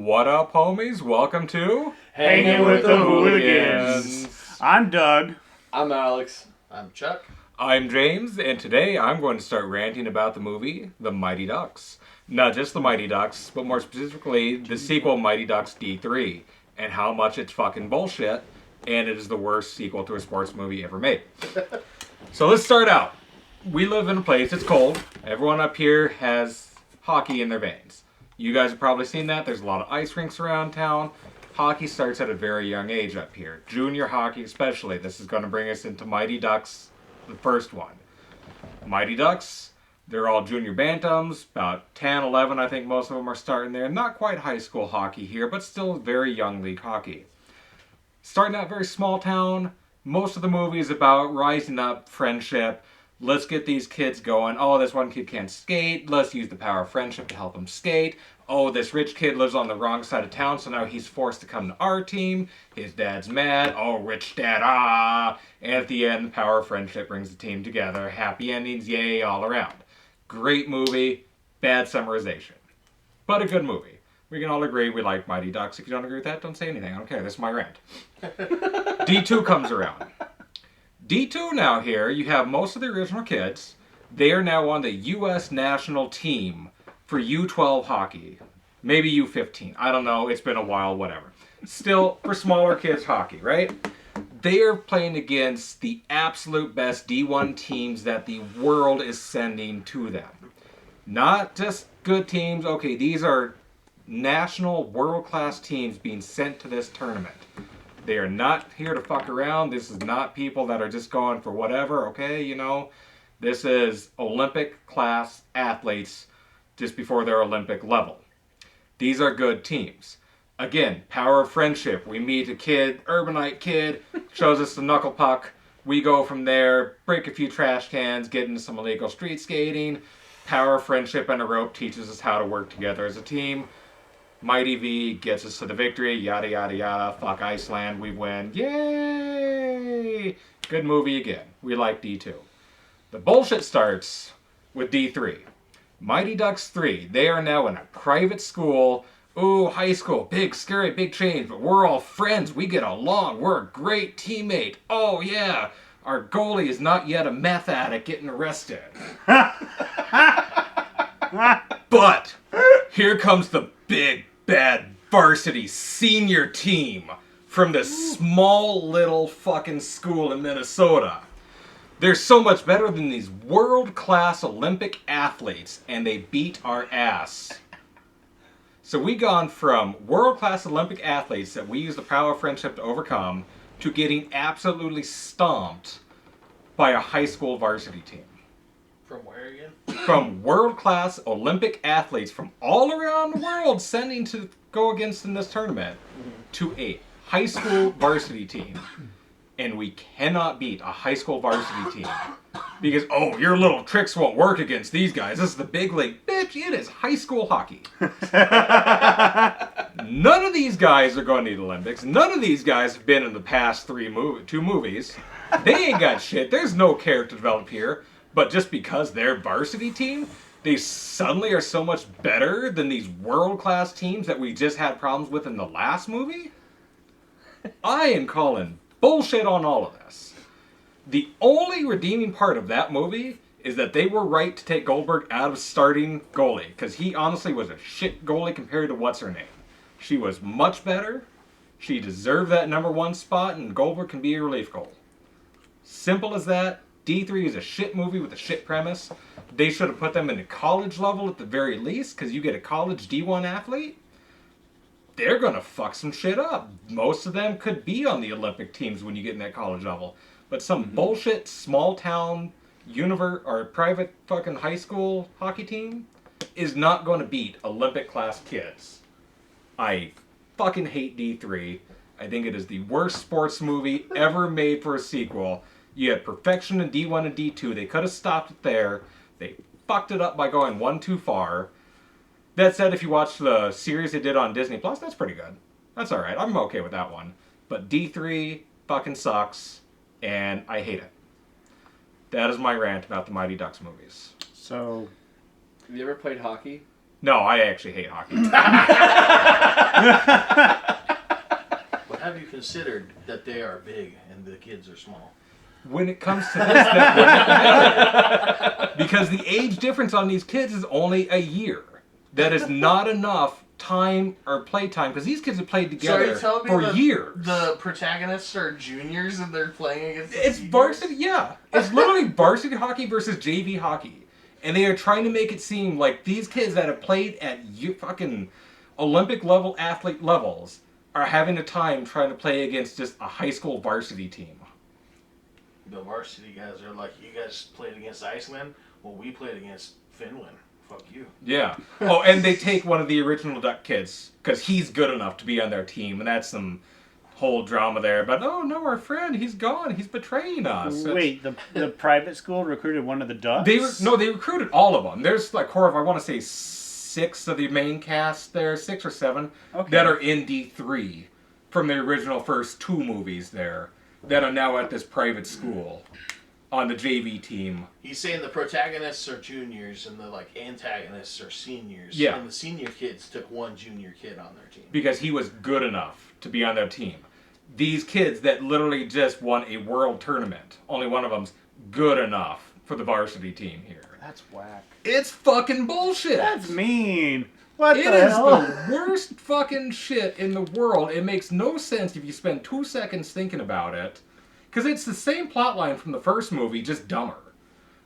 What up, homies? Welcome to Hanging with the Hooligans. I'm Doug. I'm Alex. I'm Chuck. I'm James, and today I'm going to start ranting about the movie The Mighty Ducks. Not just The Mighty Ducks, but more specifically the sequel Mighty Ducks D3, and how much it's fucking bullshit, and it is the worst sequel to a sports movie ever made. So let's start out. We live in a place, it's cold. Everyone up here has hockey in their veins. You guys have probably seen that. There's a lot of ice rinks around town. Hockey starts at a very young age up here. Junior hockey especially. This is going to bring us into Mighty Ducks, the first one. Mighty Ducks, they're all junior bantams, about 10, 11, I think most of them are starting there. Not quite high school hockey here, but still very young league hockey. Starting out very small town. Most of the movie is about rising up, friendship. Let's get these kids going. Oh, this one kid can't skate. Let's use the power of friendship to help him skate. Oh, this rich kid lives on the wrong side of town, so now he's forced to come to our team. His dad's mad. Oh, rich dad, ah. And at the end, the power of friendship brings the team together. Happy endings, yay, all around. Great movie, bad summarization. But a good movie. We can all agree we like Mighty Ducks. If you don't agree with that, don't say anything. I don't care. This is my rant. D2 comes around. D2 now here, you have most of the original kids. They are now on the U.S. national team for U12 hockey. Maybe U15. I don't know. It's been a while, whatever. Still, for smaller kids hockey, right? They are playing against the absolute best D1 teams that the world is sending to them. Not just good teams. Okay, these are national world-class teams being sent to this tournament. They are not here to fuck around. This is not people that are just going for whatever, okay, you know. This is Olympic class athletes just before their Olympic level. These are good teams. Again, power of friendship. We meet a kid, urbanite kid, shows us the knuckle puck. We go from there, break a few trash cans, get into some illegal street skating. Power of friendship and a rope teaches us how to work together as a team. Mighty V gets us to the victory, yada yada yada, fuck Iceland, we win, yay! Good movie again. We like D2. The bullshit starts with D3. Mighty Ducks 3, they are now in a private school. Ooh, high school, big, scary, big change, but we're all friends, we get along, we're a great teammate. Oh yeah, our goalie is not yet a meth addict getting arrested. But here comes the big, bad varsity senior team from this small little fucking school in Minnesota. They're so much better than these world-class Olympic athletes, and they beat our ass. So we gone from world-class Olympic athletes that we use the power of friendship to overcome to getting absolutely stomped by a high school varsity team. From where again? From world-class Olympic athletes from all around the world sending to go against in this tournament to a high school varsity team. And we cannot beat a high school varsity team. Because, oh, your little tricks won't work against these guys. This is the big league. Bitch, it is high school hockey. None of these guys are going to the Olympics. None of these guys have been in the past two movies. They ain't got shit. There's no character developed here. But just because they're varsity team, they suddenly are so much better than these world-class teams that we just had problems with in the last movie? I am calling bullshit on all of this. The only redeeming part of that movie is that they were right to take Goldberg out of starting goalie, because he honestly was a shit goalie compared to what's-her-name. She was much better. She deserved that number one spot, and Goldberg can be a relief goal. Simple as that. D3 is a shit movie with a shit premise. They should have put them in a college level at the very least, because you get a college D1 athlete, they're going to fuck some shit up. Most of them could be on the Olympic teams when you get in that college level. But some bullshit small town or private fucking high school hockey team is not going to beat Olympic class kids. I fucking hate D3. I think it is the worst sports movie ever made for a sequel. You had perfection in D1 and D2. They could have stopped it there. They fucked it up by going one too far. That said, if you watch the series they did on Disney Plus, that's pretty good. That's alright. I'm okay with that one. But D3 fucking sucks, and I hate it. That is my rant about the Mighty Ducks movies. So, Have you ever played hockey? No, I actually hate hockey. But have you considered that they are big and the kids are small? When it comes to this, that wouldn't matter. Because the age difference on these kids is only a year. That is not enough time or play time because these kids have played together for years. The protagonists are juniors and they're playing against the It's seniors? varsity, yeah. It's literally varsity hockey versus JV hockey. And they are trying to make it seem like these kids that have played at fucking Olympic level athlete levels are having a time trying to play against just a high school varsity team. The varsity guys are like, you guys played against Iceland? Well, we played against Finland. Fuck you. Yeah. Oh, and they take one of the original Duck kids because he's good enough to be on their team, and that's some whole drama there. But oh no, our friend, he's gone. He's betraying us. Wait, the private school recruited one of the Ducks? They recruited all of them. There's like I want to say 6 of the main cast there, 6 or 7 that are in D3 from the original first 2 movies there that are now at this private school on the JV team. He's saying the protagonists are juniors and the like antagonists are seniors. Yeah. And the senior kids took one junior kid on their team. Because he was good enough to be on their team. These kids that literally just won a world tournament, only one of them's good enough for the varsity team here. That's whack. It's fucking bullshit. That's mean. What It the is hell? the worst fucking shit in the world. It makes no sense if you spend 2 seconds thinking about it. Because it's the same plot line from the first movie, just dumber.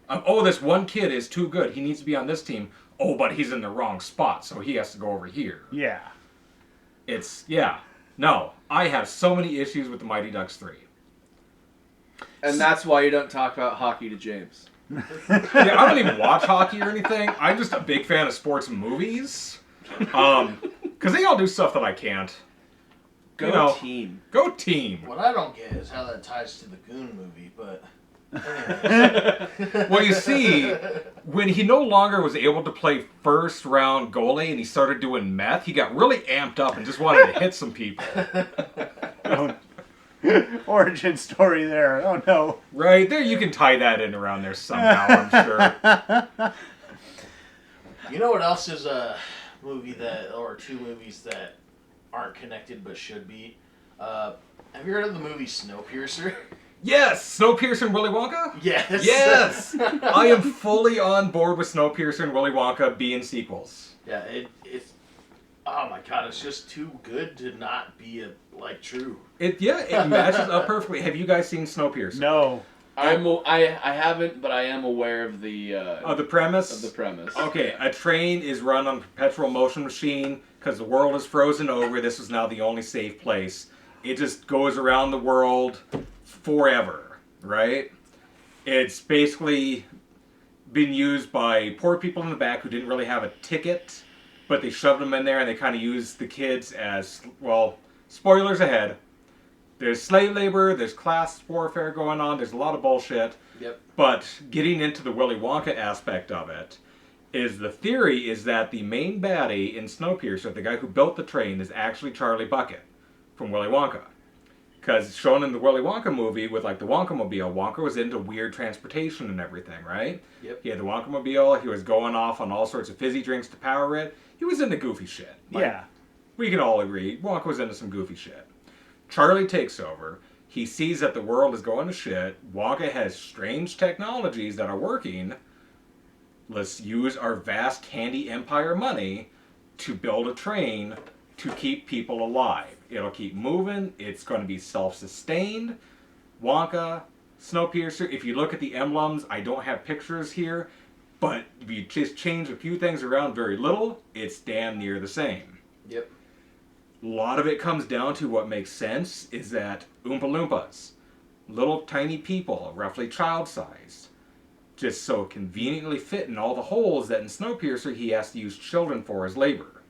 Oh, this one kid is too good. He needs to be on this team. Oh, but he's in the wrong spot, so he has to go over here. Yeah. No, I have so many issues with the Mighty Ducks 3. And that's why you don't talk about hockey to James. Yeah, I don't even watch hockey or anything. I'm just a big fan of sports and movies. Because they all do stuff that I can't. Go team. Go team. What I don't get is how that ties to the Goon movie, but anyways. Well, you see, when he no longer was able to play first round goalie and he started doing meth, he got really amped up and just wanted to hit some people. Origin story there. Oh no. Right? There, you can tie that in around there somehow, I'm sure. You know what else is a movie or 2 movies that aren't connected but should be? Have you heard of the movie Snowpiercer? Yes! Snowpiercer and Willy Wonka? Yes! Yes! I am fully on board with Snowpiercer and Willy Wonka being sequels. Yeah, it's... Oh my god, it's just too good to not be, true. It matches up perfectly. Have you guys seen Snowpiercer? No. I haven't, but I am aware of the premise? Of the premise. Okay, a train is run on a perpetual motion machine because the world is frozen over. This is now the only safe place. It just goes around the world forever, right? It's basically been used by poor people in the back who didn't really have a ticket, but they shoved them in there and they kind of used the kids as, well, spoilers ahead. There's slave labor, there's class warfare going on, there's a lot of bullshit. Yep. But getting into the Willy Wonka aspect of it, is the theory is that the main baddie in Snowpiercer, the guy who built the train, is actually Charlie Bucket from Willy Wonka. Because shown in the Willy Wonka movie with like the Wonkamobile, Wonka was into weird transportation and everything, right? Yep. He had the Wonkamobile, he was going off on all sorts of fizzy drinks to power it. He was into goofy shit. Yeah. We can all agree, Wonka was into some goofy shit. Charlie takes over. He sees that the world is going to shit. Wonka has strange technologies that are working. Let's use our vast candy empire money to build a train to keep people alive. It'll keep moving. It's going to be self-sustained. Wonka, Snowpiercer, if you look at the emblems, I don't have pictures here, but if you just change a few things around very little, it's damn near the same. Yep. A lot of it comes down to what makes sense is that Oompa Loompas, little tiny people, roughly child-sized, just so conveniently fit in all the holes that in Snowpiercer he has to use children for as labor.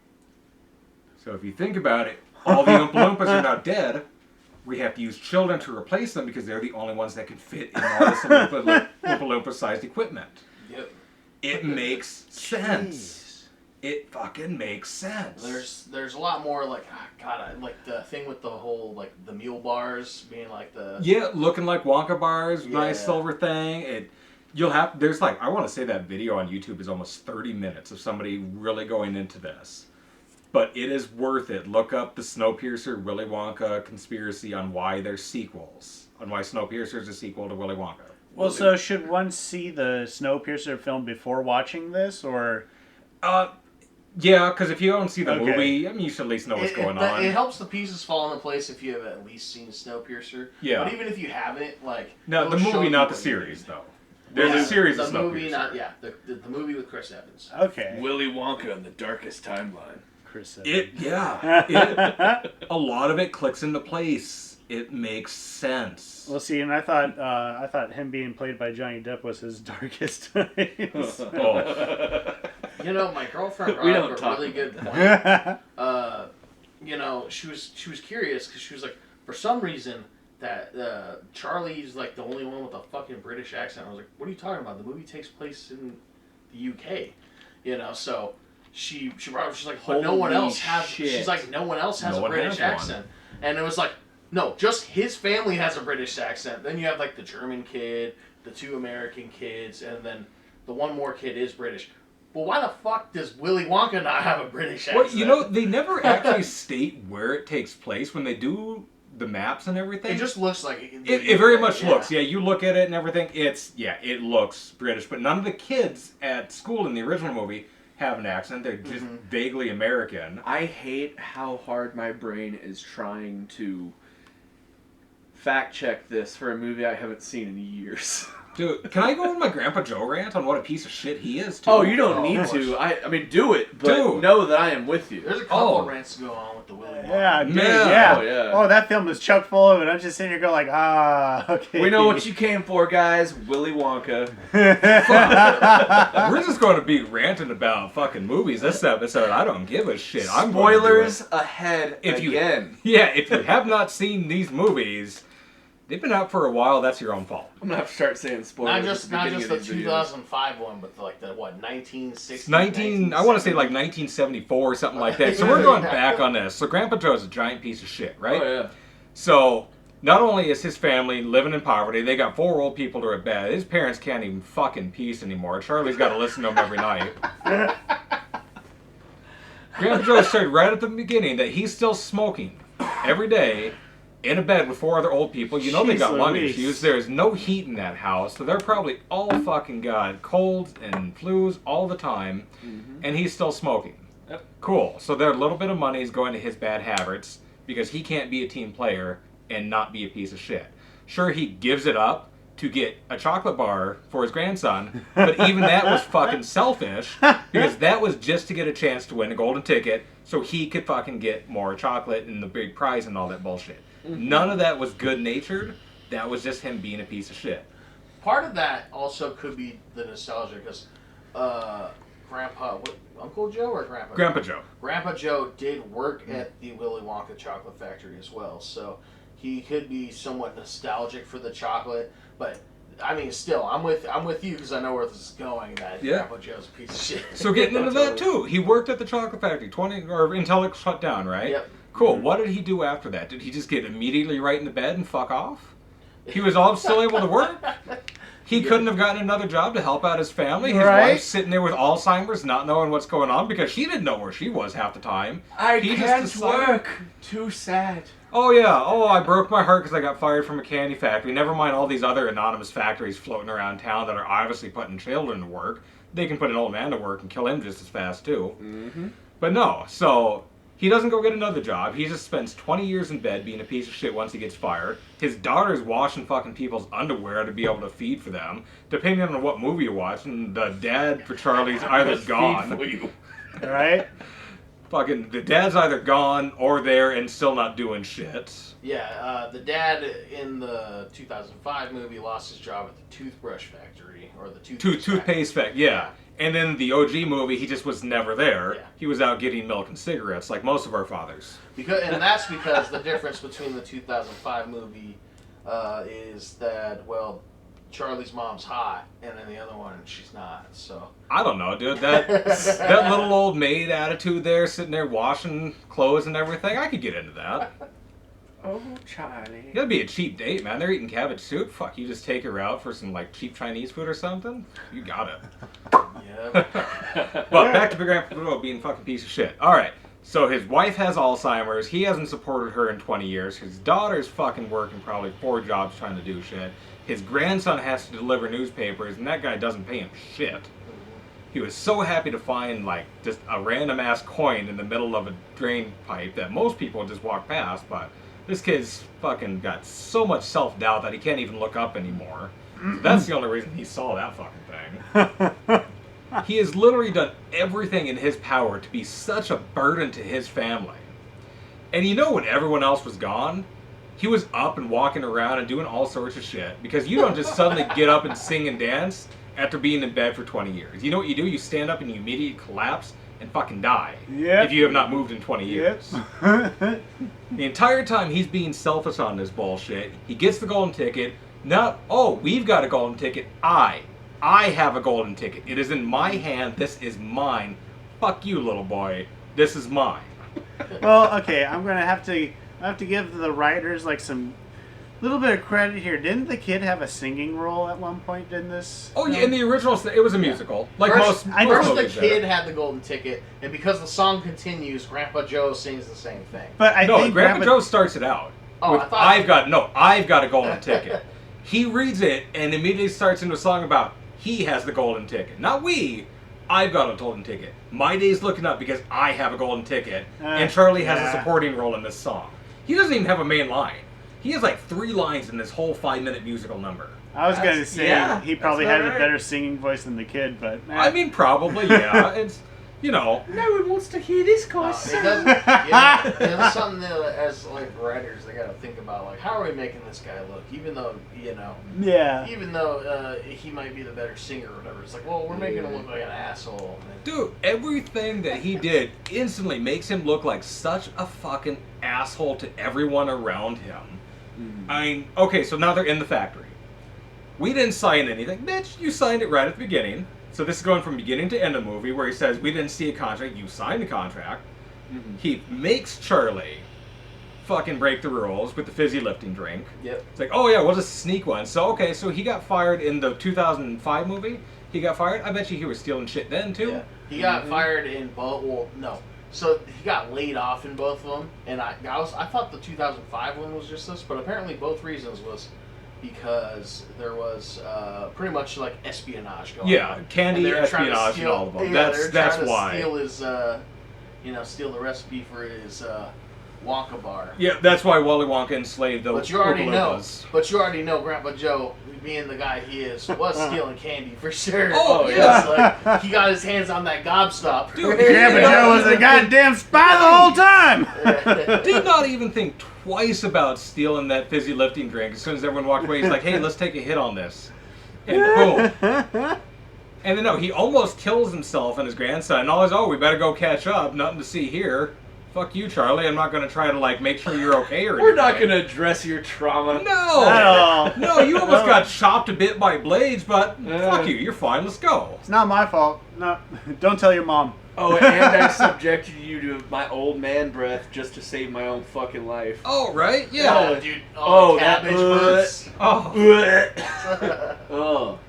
So if you think about it, all the Oompa Loompas are now dead. We have to use children to replace them because they're the only ones that can fit in all this Oompa Loompa-sized equipment. Yep. It makes sense. It fucking makes sense. There's a lot more like the thing with the whole the mule bars being like the looking like Wonka bars, nice silver thing. there's like, I want to say that video on YouTube is almost 30 minutes of somebody really going into this. But it is worth it. Look up the Snowpiercer Willy Wonka conspiracy on why there's sequels. On why Snowpiercer is a sequel to Willy Wonka. Well, so should one see the Snowpiercer film before watching this, or? Yeah, because if you don't see the Okay. movie, I mean, you should at least know what's going on. It helps the pieces fall into place if you have at least seen Snowpiercer. Yeah. But even if you haven't, like... No, the it'll show movie, you not the what you series, need. though. There's a series of The Snowpiercer. movie, the movie with Chris Evans. Okay. Willy Wonka in the darkest timeline. Chris. A lot of it clicks into place. It makes sense. Well, see, and I thought him being played by Johnny Depp was his darkest times. Oh. You know, my girlfriend We brought don't up a talk really good Yeah. point. You know, she was curious because she was like, for some reason that Charlie's like the only one with a fucking British accent. I was like, what are you talking about? The movie takes place in the UK. You know, so she brought up, she's like, but no one Holy else has. shit. She's like, no one else has No a one British has one. accent, and it was like, no, just his family has a British accent. Then you have like the German kid, the 2 American kids, and then the one more kid is British. Well, why the fuck does Willy Wonka not have a British accent? Well, you know, they never actually state where it takes place when they do the maps and everything. it just looks like It very much looks. Yeah, you look at it and everything. It looks British, but none of the kids at school in the original movie have an accent. They're just vaguely American. I hate how hard my brain is trying to fact check this for a movie I haven't seen in years. Dude, can I go on my Grandpa Joe rant on what a piece of shit he is, too? Oh, you don't Oh, need of course. to. I mean, do it, but Dude. know that I am with you. There's a couple Oh. of rants to go on with the Willy Wonka. Yeah, dude, Yeah. yeah. Oh, yeah. Oh, that film is chock full of it. I'm just sitting here going like, okay. We know what you came for, guys. Willy Wonka. We're just going to be ranting about fucking movies this episode. I don't give a shit. I'm going to do Spoilers it. ahead If you- again. Yeah, if you have not seen these movies, they've been out for a while. That's your own fault. I'm gonna have to start saying spoilers. Not at just the the beginning of these videos. 2005 one, but like the what 1960. 19, I want to say like 1974 or something like that. So we're going back on this. So Grandpa Joe's a giant piece of shit, right? Oh yeah. So not only is his family living in poverty, they got 4 old people to their bed. His parents can't even fucking peace anymore. Charlie's got to listen to him every night. Grandpa Joe said right at the beginning that he's still smoking every day in a bed with 4 other old people. You know they got Jeez lung Louise. issues. There's no heat in that house, so they're probably all fucking got colds and flus all the time, and he's still smoking. Yep. Cool. So their little bit of money is going to his bad habits because he can't be a team player and not be a piece of shit. Sure, he gives it up to get a chocolate bar for his grandson, but even that was fucking selfish because that was just to get a chance to win a golden ticket so he could fucking get more chocolate and the big prize and all that bullshit. None of that was good-natured. That was just him being a piece of shit. Part of that also could be the nostalgia because Grandpa, Uncle Joe or Grandpa? Grandpa Joe. Grandpa Joe did work at the Willy Wonka chocolate factory as well, so he could be somewhat nostalgic for the chocolate. But I mean, still, I'm with you because I know where this is going. That Yeah. Grandpa Joe's a piece of shit. So getting into that too, he worked at the chocolate factory until it shut down, right? Yep. Cool. What did he do after that? Did he just get immediately right into bed and fuck off? He was still able to work. He couldn't have gotten another job to help out his family. His Right. wife's sitting there with Alzheimer's, not knowing what's going on because she didn't know where she was half the time. He just decided- Too sad. Oh yeah. Oh, I broke my heart because I got fired from a candy factory. Never mind all these other anonymous factories floating around town that are obviously putting children to work. They can put an old man to work and kill him just as fast too. Mm-hmm. But no, so he doesn't go get another job. He just spends 20 years in bed being a piece of shit once he gets fired. His daughter's washing fucking people's underwear to be able to feed for them. Depending on what movie you're watching, the dad for Charlie's either gone. Right? Fucking, the dad's either gone or there and still not doing shit. Yeah, the dad in the 2005 movie lost his job at the toothbrush factory or the Toothpaste fact, yeah. And then the OG movie, he just was never there. Yeah. He was out getting milk and cigarettes, like most of our fathers. And that's because the difference between the 2005 movie is that, well, Charlie's mom's hot, and then the other one, she's not, so. I don't know, dude. That little old maid attitude there, sitting there washing clothes and everything, I could get into that. Oh, Charlie. That'd be a cheap date, man. They're eating cabbage soup. Fuck, you just take her out for some like cheap Chinese food or something. You got it. Yeah. But back to Grandpa Joe being a fucking piece of shit. All right. So his wife has Alzheimer's. He hasn't supported her in 20 years. His daughter's fucking working probably 4 jobs trying to do shit. His grandson has to deliver newspapers, and that guy doesn't pay him shit. He was so happy to find, like, just a random-ass coin in the middle of a drain pipe that most people just walk past, but this kid's fucking got so much self-doubt that he can't even look up anymore. So that's the only reason he saw that fucking thing. He has literally done everything in his power to be such a burden to his family. And you know when everyone else was gone, he was up and walking around and doing all sorts of shit. Because you don't just suddenly get up and sing and dance after being in bed for 20 years. You know what you do? You stand up and you immediately collapse and fucking die. Yep. If you have not moved in 20 years. Yep. The entire time he's being selfish on this bullshit. He gets the golden ticket. Now, oh, we've got a golden ticket. I have a golden ticket. It is in my hand. This is mine. Fuck you, little boy. This is mine. Well, okay, I have to give the writers like some little bit of credit here. Didn't the kid have a singing role at one point in this? Oh, yeah, in the original, it was a musical. Like First most the movies kid are. had the golden ticket, and because the song continues, Grandpa Joe sings the same thing. But I No, think Grandpa Joe starts it out. Oh, with, I thought- I've got a golden ticket. He reads it and immediately starts into a song about he has the golden ticket. Not we. I've got a golden ticket. My day's looking up because I have a golden ticket, and Charlie has a yeah. supporting role in this song. He doesn't even have a main line. He has like 3 lines in this whole 5-minute musical number. I was going to say yeah, he probably that's had about a right. better singing voice than the kid, but I mean, probably, yeah. It's, you know. No one wants to hear this guy It sing. doesn't, yeah, it's something that as like writers they got to think about, like, how are we making this guy look? Even though yeah. he might be the better singer or whatever, it's like, well, we're making him look like an asshole. And Dude, everything that he did instantly makes him look like such a fucking asshole to everyone around him. I mean, okay, so now they're in the factory. We didn't sign anything. Bitch, you signed it right at the beginning. So this is going from beginning to end of the movie where he says, we didn't see a contract, you signed the contract. He makes Charlie fucking break the rules with the fizzy lifting drink. Yep. It's like, oh yeah, we'll just sneak one. So, okay, so he got fired in the 2005 movie. He got fired. I bet you he was stealing shit then, too. Yeah. He got fired in both. Well, no. So he got laid off in both of them, and I thought the 2005 one was just this, but apparently both reasons was because there was pretty much like espionage going Yeah, on. candy, And they were trying to espionage, steal- and all of them. Yeah, they were That's trying to why. steal his, steal the recipe for his Wonka bar. Yeah, that's why Willy Wonka enslaved the But you already know. Oompa-Loompas. But you already know, Grandpa Joe, being the guy he is, was stealing candy for sure. Oh, Because, like, he got his hands on that gobstopper. Dude, Grandpa Joe was a goddamn spy the whole time! Did not even think twice about stealing that fizzy lifting drink. As soon as everyone walked away, he's like, hey, let's take a hit on this. And boom. And then, no, he almost kills himself and his grandson. And all is, oh, we better go catch up. Nothing to see here. Fuck you, Charlie. I'm not going to try to, like, make sure you're okay or anything. We're not going to address your trauma. No! At all. No, you almost got chopped a bit by blades, but fuck you. You're fine. Let's go. It's not my fault. No, don't tell your mom. Oh, and I subjected you to my old man breath just to save my own fucking life. Oh, right? Yeah. Oh, dude. Oh, that cabbage bursts. Oh. Oh.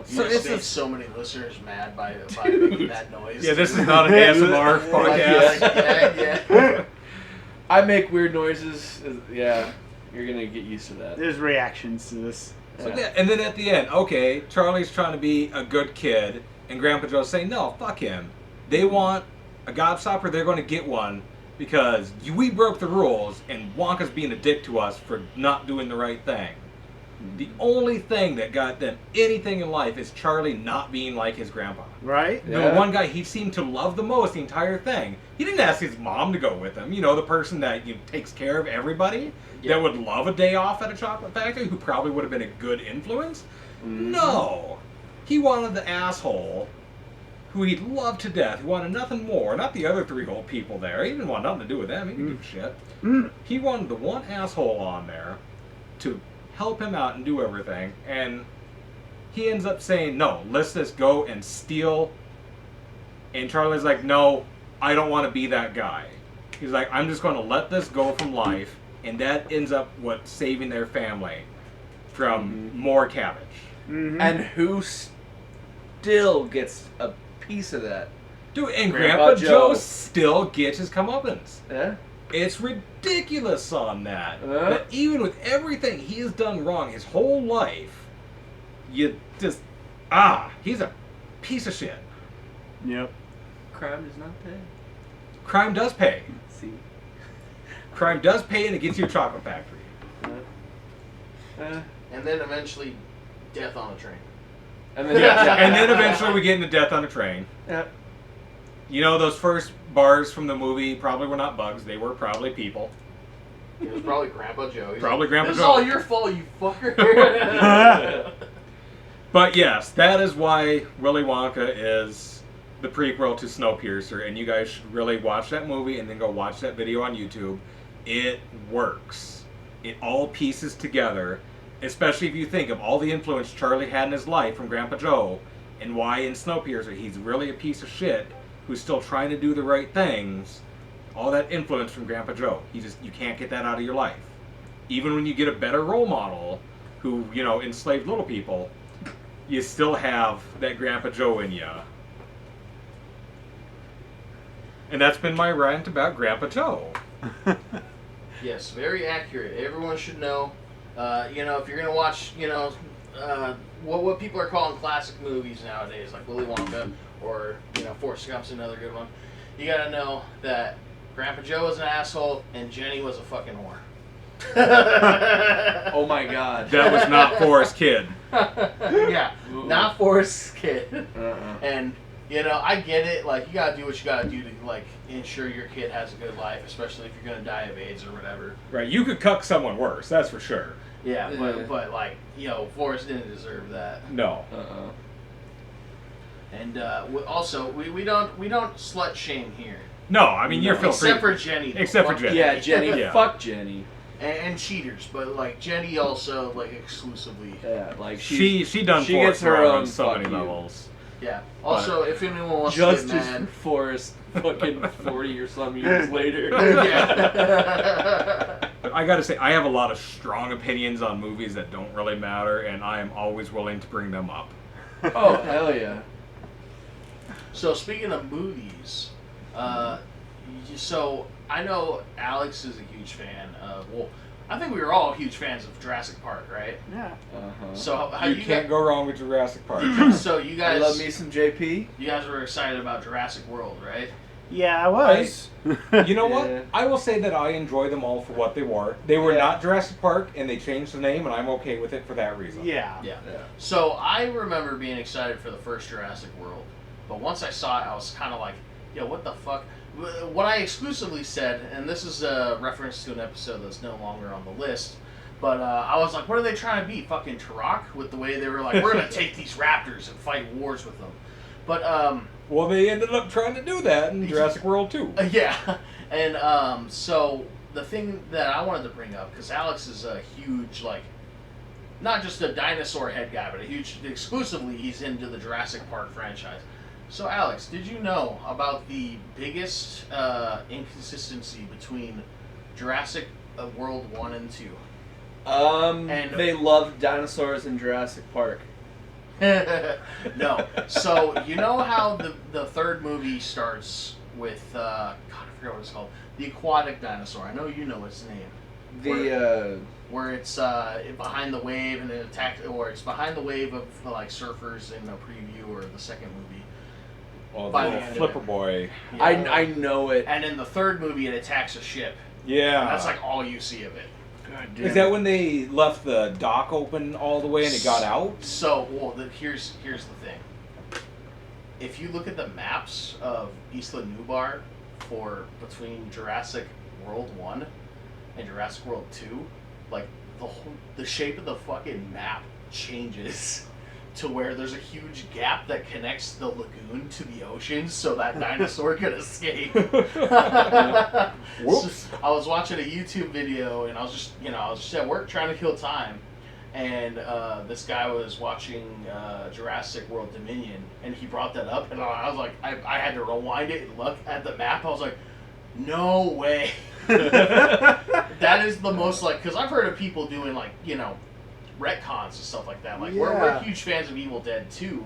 You So just it's made a- so many listeners mad by making that noise. Yeah, this is not an ASMR podcast. Yeah. I make weird noises. Yeah, you're going to get used to that. There's reactions to this. So, yeah, and then at the end, okay, Charlie's trying to be a good kid, and Grandpa Joe's saying, no, fuck him. They want a gobstopper, they're going to get one because we broke the rules, and Wonka's being a dick to us for not doing the right thing. The only thing that got them anything in life is Charlie not being like his grandpa. Right? The one guy he seemed to love the most, the entire thing. He didn't ask his mom to go with him. You know, the person that takes care of everybody, that would love a day off at a chocolate factory, who probably would have been a good influence. No. He wanted the asshole who he'd loved to death, who wanted nothing more. Not the other 3 old people there. He didn't want nothing to do with them. He didn't give a shit. He wanted the one asshole on there to help him out and do everything, and he ends up saying, no, let's just go and steal. And Charlie's like, no, I don't want to be that guy. He's like, I'm just going to let this go from life and that ends up what saving their family from more cabbage. Mm-hmm. And who still gets a piece of that? Dude, and Grandpa Grandpa Joe Joe still gets his comeuppance. Yeah. It's ridiculous on that. Huh? That even with everything he has done wrong his whole life, you just he's a piece of shit. Yep. Crime does not pay. Crime does pay. See. Crime does pay, and it gets you a chocolate factory. And then eventually, death on a train. And then And then eventually we get into Death on a Train. Yeah. You know, those first bars from the movie probably were not bugs. They were probably people. It was probably Grandpa Joe. He's Probably like, Grandpa this Joe. is all your fault, you fucker. But yes, that is why Willy Wonka is the prequel to Snowpiercer, and you guys should really watch that movie and then go watch that video on YouTube. It works. It all pieces together, especially if you think of all the influence Charlie had in his life from Grandpa Joe, and why in Snowpiercer he's really a piece of shit who's still trying to do the right things. All that influence from Grandpa Joe. You can't get that out of your life. Even when you get a better role model who, enslaved little people, you still have that Grandpa Joe in you. And that's been my rant about Grandpa Joe. Yes, very accurate. Everyone should know. If you're gonna watch, what people are calling classic movies nowadays, like Willy Wonka or Forrest Gump's another good one. You gotta know that Grandpa Joe was an asshole and Jenny was a fucking whore. Oh my God. That was not Forrest Kid. Yeah, not Forrest's kid. Uh-uh. And I get it. Like, you gotta do what you gotta do to ensure your kid has a good life, especially if you're gonna die of AIDS or whatever. Right, you could cuck someone worse, that's for sure. Yeah, but Forrest didn't deserve that. No. Uh-uh. And also, we don't slut shame here. No, I mean, you're feel free. Except for Jenny. though. Except for Fuck Jenny. Yeah, Jenny. Yeah. Fuck Jenny. And cheaters, but Jenny also exclusively. Yeah, like She done she Forrest gets her wrong own on so fuck many you. levels. Yeah. Also, if anyone wants to Justice get for mad, Forrest fucking 40 or some years later. yeah. I gotta say, I have a lot of strong opinions on movies that don't really matter, and I am always willing to bring them up. Oh, hell yeah. So speaking of movies, so I know Alex is a huge fan of. Well, I think we were all huge fans of Jurassic Park, right? Yeah. Uh-huh. So how You you can't go wrong with Jurassic Park. So you I guys love me some JP. You guys were excited about Jurassic World, right? Yeah, I was. You know what? Yeah. I will say that I enjoy them all for what they were. They were not Jurassic Park, and they changed the name, and I'm okay with it for that reason. Yeah. Yeah. So I remember being excited for the first Jurassic World, but once I saw it, I was kind of like, yo, what the fuck? What I exclusively said, and this is a reference to an episode that's no longer on the list, but I was like, what are they trying to be? Fucking Turok? With the way they were like, we're going to take these raptors and fight wars with them. But, Well, they ended up trying to do that in Jurassic World 2. yeah. And so the thing that I wanted to bring up, because Alex is a huge, not just a dinosaur head guy, but exclusively he's into the Jurassic Park franchise. So Alex, did you know about the biggest inconsistency between Jurassic World 1 and 2? And they loved dinosaurs in Jurassic Park. No. So you know how the third movie starts with God, I forget what it's called. The aquatic dinosaur. I know you know its name. Where it's behind the wave and it attacks, or it's behind the wave of surfers in a preview or the second movie. Well, the By the little end of flipper it. boy. Yeah. I know it. And in the third movie, it attacks a ship. Yeah. And that's all you see of it. God damn Is that when they left the dock open all the way and it got out? So, here's the thing. If you look at the maps of Isla Nublar between Jurassic World 1 and Jurassic World 2, the shape of the fucking map changes to where there's a huge gap that connects the lagoon to the ocean so that dinosaur could escape. Whoops. So, I was watching a YouTube video and I was just at work trying to kill time, and this guy was watching Jurassic World Dominion, and he brought that up, and I was like, I had to rewind it and look at the map. I was like, no way. That that is the most like, because I've heard of people doing like, you know, retcons and stuff like that. Like we're huge fans of Evil Dead 2,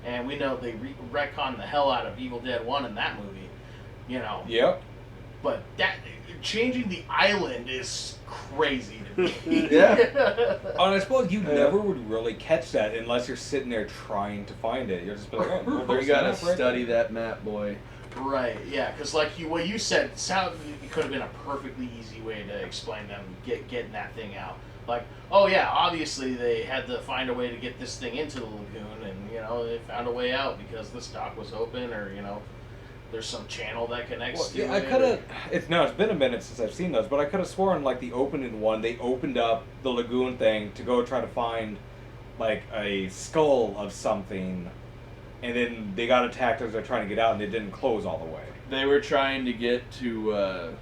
and we know they retconned the hell out of Evil Dead 1 in that movie. You know. Yep. But that changing the island is crazy to me. Yeah. And I suppose you never would really catch that unless you're sitting there trying to find it. You're just be like, oh, well, there's You gotta the map right study there. that map, boy. Right, yeah, because like what you said, it could have been a perfectly easy way to explain them getting that thing out. Like, oh yeah, obviously they had to find a way to get this thing into the lagoon, and you know they found a way out because this dock was open, or you know, there's some channel that connects to I it. could have. It's been a minute since I've seen those, but I could have sworn like the opening one, they opened up the lagoon thing to go try to find like a skull of something, and then they got attacked as they're trying to get out, and it didn't close all the way. They were trying to get to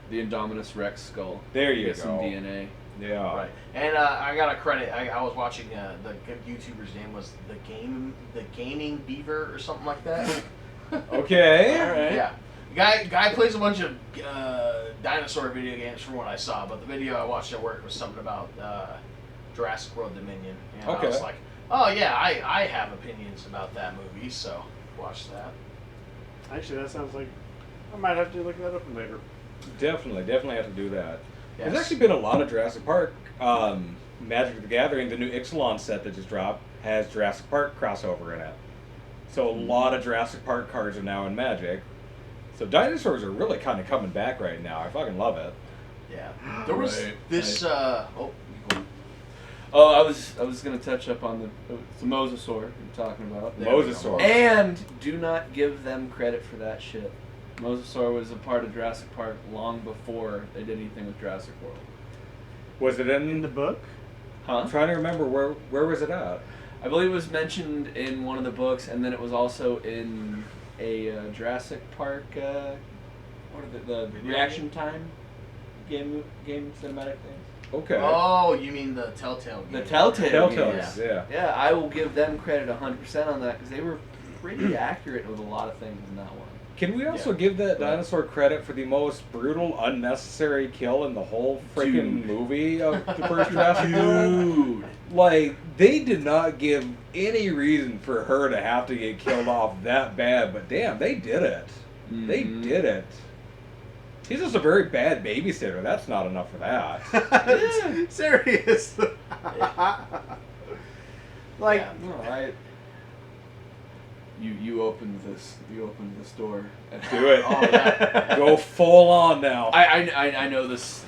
the Indominus Rex skull. There you get go. some DNA. Yeah. Right, and I got to credit. I was watching the YouTuber's name was the Gaming Beaver or something like that. Okay. All right. Yeah, guy plays a bunch of dinosaur video games from what I saw, but the video I watched at work was something about Jurassic World Dominion. And I was Okay. like, oh yeah, I have opinions about that movie, so watch that. Actually, that sounds like I might have to look that up later. Definitely have to do that. Yes. There's actually been a lot of Jurassic Park. Magic the Gathering, the new Ixalan set that just dropped, has Jurassic Park crossover in it. So a lot of Jurassic Park cards are now in Magic. So dinosaurs are really kind of coming back right now. I fucking love it. Yeah, there was Right. this. Oh, you go. Oh, I was gonna touch up on the mosasaur you're talking about. There we go. Mosasaur. And do not give them credit for that shit. Mosasaur was a part of Jurassic Park long before they did anything with Jurassic World. Was it In the book? Huh? I'm trying to remember where was it at? I believe it was mentioned in one of the books, and then it was also in a Jurassic Park. What are the Video reaction time game cinematic things? Okay. Oh, you mean the Telltale game? The Telltale. Telltales, yeah. Yeah, I will give them credit 100% on that because they were pretty accurate with a lot of things in that one. Can we also give that dinosaur credit for the most brutal, unnecessary kill in the whole freaking movie of the first Jurassic World? Dude. Like, they did not give any reason for her to have to get killed off that bad, but damn, they did it. They did it. She's just a very bad babysitter. That's not enough for that. Serious. Like, Yeah. No, You opened this door. Do it. Oh, yeah. Go full on now. I know this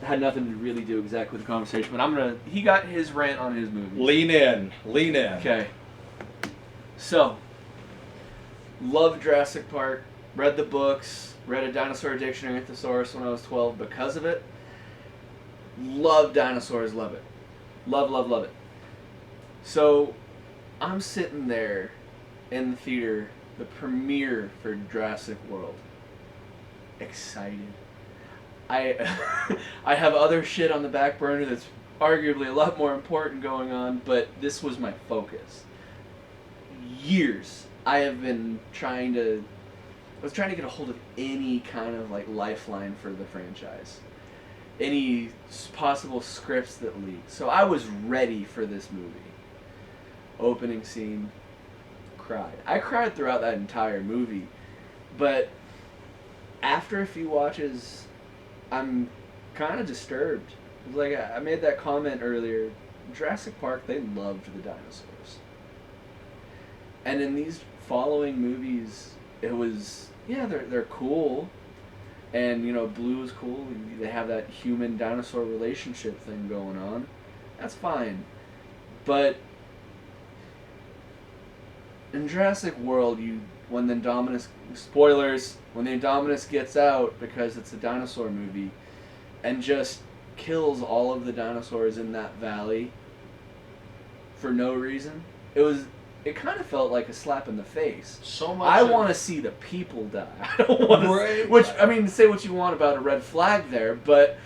had nothing to really do exactly with the conversation, but he got his rant on his movie. Lean in. Okay. So, loved Jurassic Park, read the books, read a dinosaur dictionary at the source when I was 12 because of it. Love dinosaurs, love it. Love it. So, I'm sitting there in the theater, the premiere for Jurassic World. Excited. I have other shit on the back burner that's arguably a lot more important going on, but this was my focus. Years I have been trying to get a hold of any kind of like lifeline for the franchise. Any possible scripts that leak. So I was ready for this movie. Opening scene. Cried. I cried throughout that entire movie, but after a few watches, I'm kind of disturbed. Like I made that comment earlier, Jurassic Park, they loved the dinosaurs, and in these following movies, it was they're cool, and Blue is cool. They have that human dinosaur relationship thing going on. That's fine, but in Jurassic World, when the Indominus gets out because it's a dinosaur movie, and just kills all of the dinosaurs in that valley for no reason, it kind of felt like a slap in the face. So much. I want to see the people die. I don't want to. Right. Which say what you want about a red flag there, but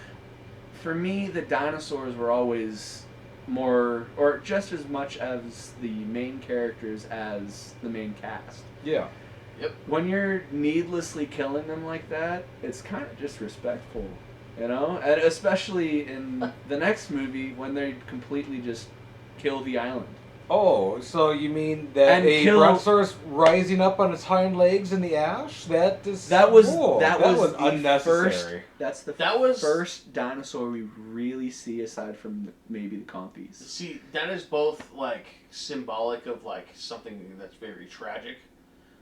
for me, the dinosaurs were always more, or just as much as the main characters as the main cast. Yeah. Yep. When you're needlessly killing them like that, it's kind of disrespectful. You know, and especially in the next movie when they completely just kill the island. Oh, so you mean that And a kill- brontosaurus rising up on its hind legs in the ash? That was that was the unnecessary. That's the That was- first dinosaur we really see aside from maybe the compies. See, that is both like symbolic of like something that's very tragic,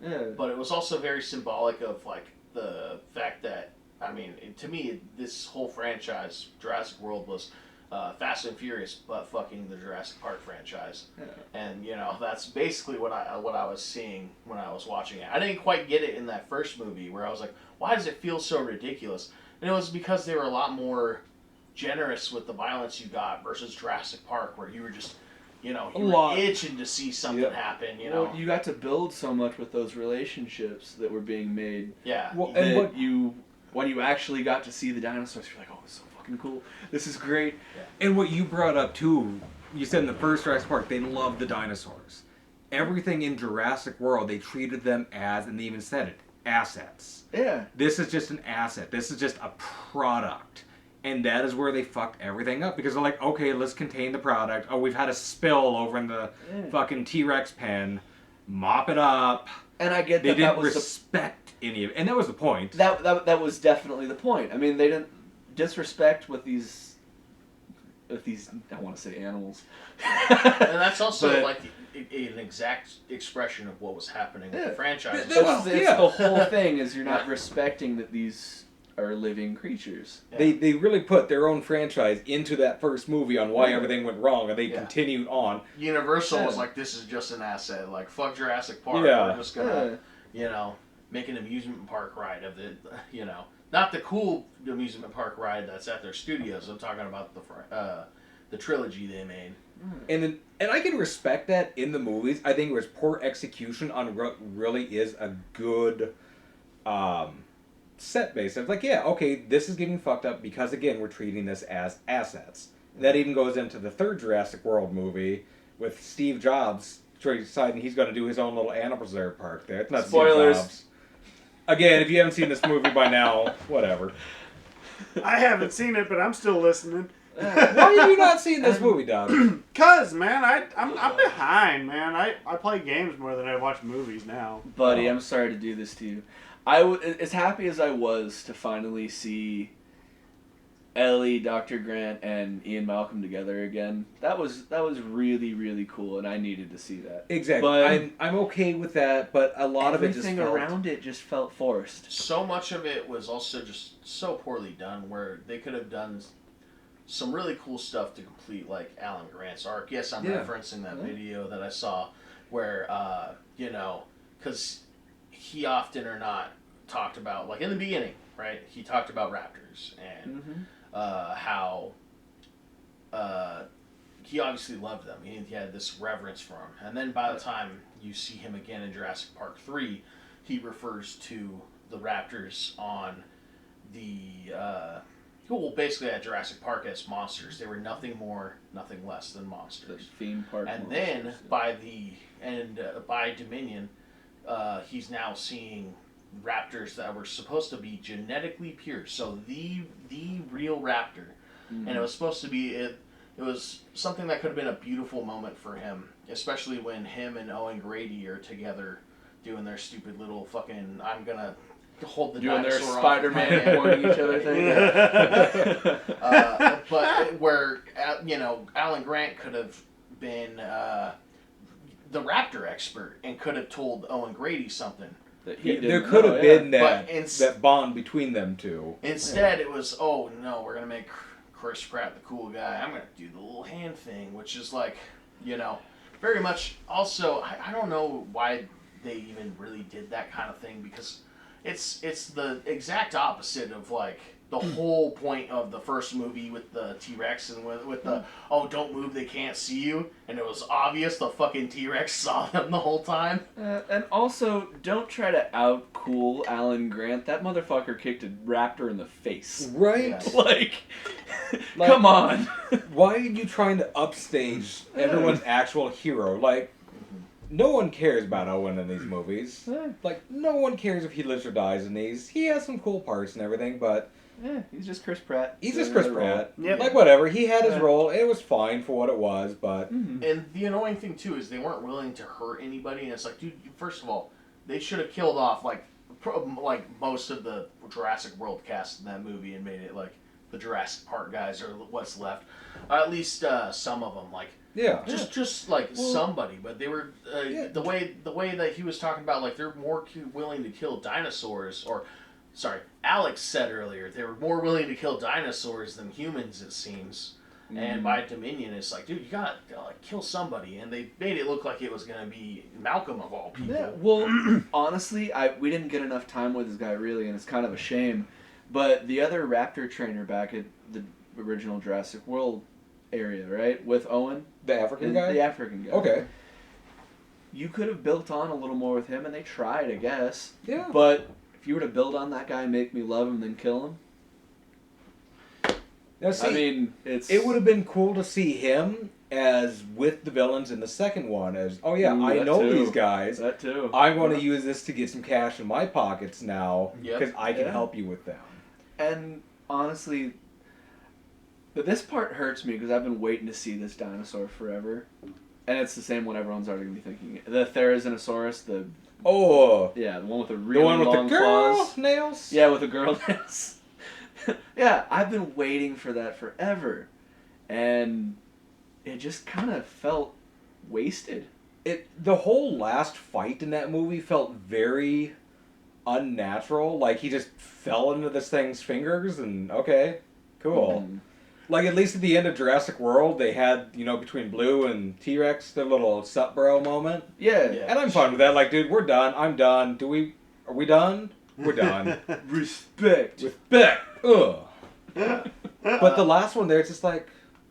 Yeah. but it was also very symbolic of like the fact that, I mean, to me, this whole franchise, Jurassic World, was Fast and Furious, but fucking the Jurassic Park franchise. Yeah. And you know, that's basically what I was seeing when I was watching it. I didn't quite get it in that first movie where I was like, why does it feel so ridiculous? And it was because they were a lot more generous with the violence you got versus Jurassic Park, where you were just, you know, you were itching to see something happen. You know, Well, you got to build so much with those relationships that were being made. yeah. Well, That and what when you actually got to see the dinosaurs, you're like, oh, it's so fucking cool. This is great. And what you brought up too, you said in the first Jurassic Park, they loved the dinosaurs. Everything in Jurassic World, they treated them as, and they even said it, assets. Yeah. This is just an asset. This is just a product. And that is where they fucked everything up. Because they're like, okay, let's contain the product. Oh, we've had a spill over in the fucking T-Rex pen. Mop it up. And I get They that didn't that was respect any of it. And that was the point. that was definitely the point. I mean, they didn't disrespect with these I want to say animals. And that's also But- like an exact expression of what was happening with the franchise. That as was- well. It's yeah. the whole thing is you're not Yeah. respecting that these are living creatures. Yeah. They really put their own franchise into that first movie on why Yeah. everything went wrong. And they Yeah. continued on. Universal was Yeah. like, this is just an asset. Like, fuck Jurassic Park. Yeah. We're just gonna, you know, make an amusement park ride of it. You know, not the cool amusement park ride that's at their studios. I'm talking about the trilogy they made. And I can respect that in the movies. I think it was poor execution on what really is a good set base. It's like, yeah, okay, this is getting fucked up because, again, we're treating this as assets. That even goes into the third Jurassic World movie with Steve Jobs deciding he's going to do his own little animal preserve park there. It's not Spoilers. Steve Jobs. Again, if you haven't seen this movie by now, whatever. I haven't seen it, but I'm still listening. Why have you not seen this movie, Doc? Cause man, I'm behind, man. I play games more than I watch movies now. Buddy, I'm sorry to do this to you. As happy as I was to finally see Ellie, Dr. Grant, and Ian Malcolm together again, that was really, really cool, and I needed to see that. Exactly. But I'm okay with that, but a lot of it just everything felt... around it just felt forced. So much of it was also just so poorly done, where they could have done some really cool stuff to complete, like Alan Grant's arc. Yes, I'm Yeah. referencing that video that I saw where, you know, because he often or not talked about, like in the beginning, right? He talked about raptors and how he obviously loved them. He had this reverence for them. And then by the time you see him again in Jurassic Park 3, he refers to the raptors on the... well, basically at Jurassic Park as monsters. They were nothing more, nothing less than The monsters. theme park. And monsters, then yeah. by Dominion, he's now seeing raptors that were supposed to be genetically pure. So the real raptor, and it was supposed to be it was something that could have been a beautiful moment for him, especially when him and Owen Grady are together doing their stupid little fucking I'm gonna hold the doing their dinosaur off Spider-Man my hand. pointing each other thing. But where you know Alan Grant could have been the raptor expert and could have told Owen Grady something. That he There didn't could know, have yeah. been But that bond between them two. Instead, it was, oh no, we're gonna make Chris Pratt the cool guy. I'm gonna do the little hand thing, which is like, you know, very much. Also, I don't know why they even really did that kind of thing because it's the exact opposite of like the whole point of the first movie with the T-Rex and with the oh don't move, they can't see you, and it was obvious the fucking T-Rex saw them the whole time. And also, don't try to out-cool Alan Grant. That motherfucker kicked a raptor in the face. Right? Yeah. Like, Like- come on. Why are you trying to upstage everyone's actual hero? Like, no one cares about Owen in these movies. Like, no one cares if he lives or dies in these. He has some cool parts and everything, but Yeah, he's just Chris Pratt. He's just Chris Pratt. Yep. Like, whatever. He had his role. It was fine for what it was, but... And the annoying thing, too, is they weren't willing to hurt anybody. And it's like, dude, first of all, they should have killed off, like most of the Jurassic World cast in that movie and made it, like, the Jurassic Park guys or what's left. At least some of them, like... Yeah. Just like somebody, but they were the way that he was talking about, like they're more willing to kill dinosaurs, or sorry, Alex said earlier they were more willing to kill dinosaurs than humans, it seems. And by Dominion, it's like, dude, you gotta like kill somebody, and they made it look like it was gonna be Malcolm of all people. Yeah, well, honestly, we didn't get enough time with this guy really, and it's kind of a shame. But the other raptor trainer back at the original Jurassic World area, right, with Owen. The African guy? The African guy. Okay. You could have built on a little more with him, and they tried, I guess. Yeah. But if you were to build on that guy and make me love him, then kill him. Now, see, I mean, it would have been cool to see him as with the villains in the second one. As I know too. these guys. That too. I'm going to use this to get some cash in my pockets now because I can help you with them. And honestly, this part hurts me because I've been waiting to see this dinosaur forever. And it's the same one everyone's already going to be thinking. The Therizinosaurus, the one with the really long claws. Nails? Yeah, with the girl nails. Yeah, I've been waiting for that forever. And it just kind of felt wasted. The whole last fight in that movie felt very unnatural. Like, he just fell into this thing's fingers and, okay, cool. Like, at least at the end of Jurassic World, they had, between Blue and T-Rex, their little sup bro moment. Yeah. And I'm fine with that. Like, dude, we're done. I'm done. Are we done? We're done. Respect. Ugh. But the last one there, it's just like,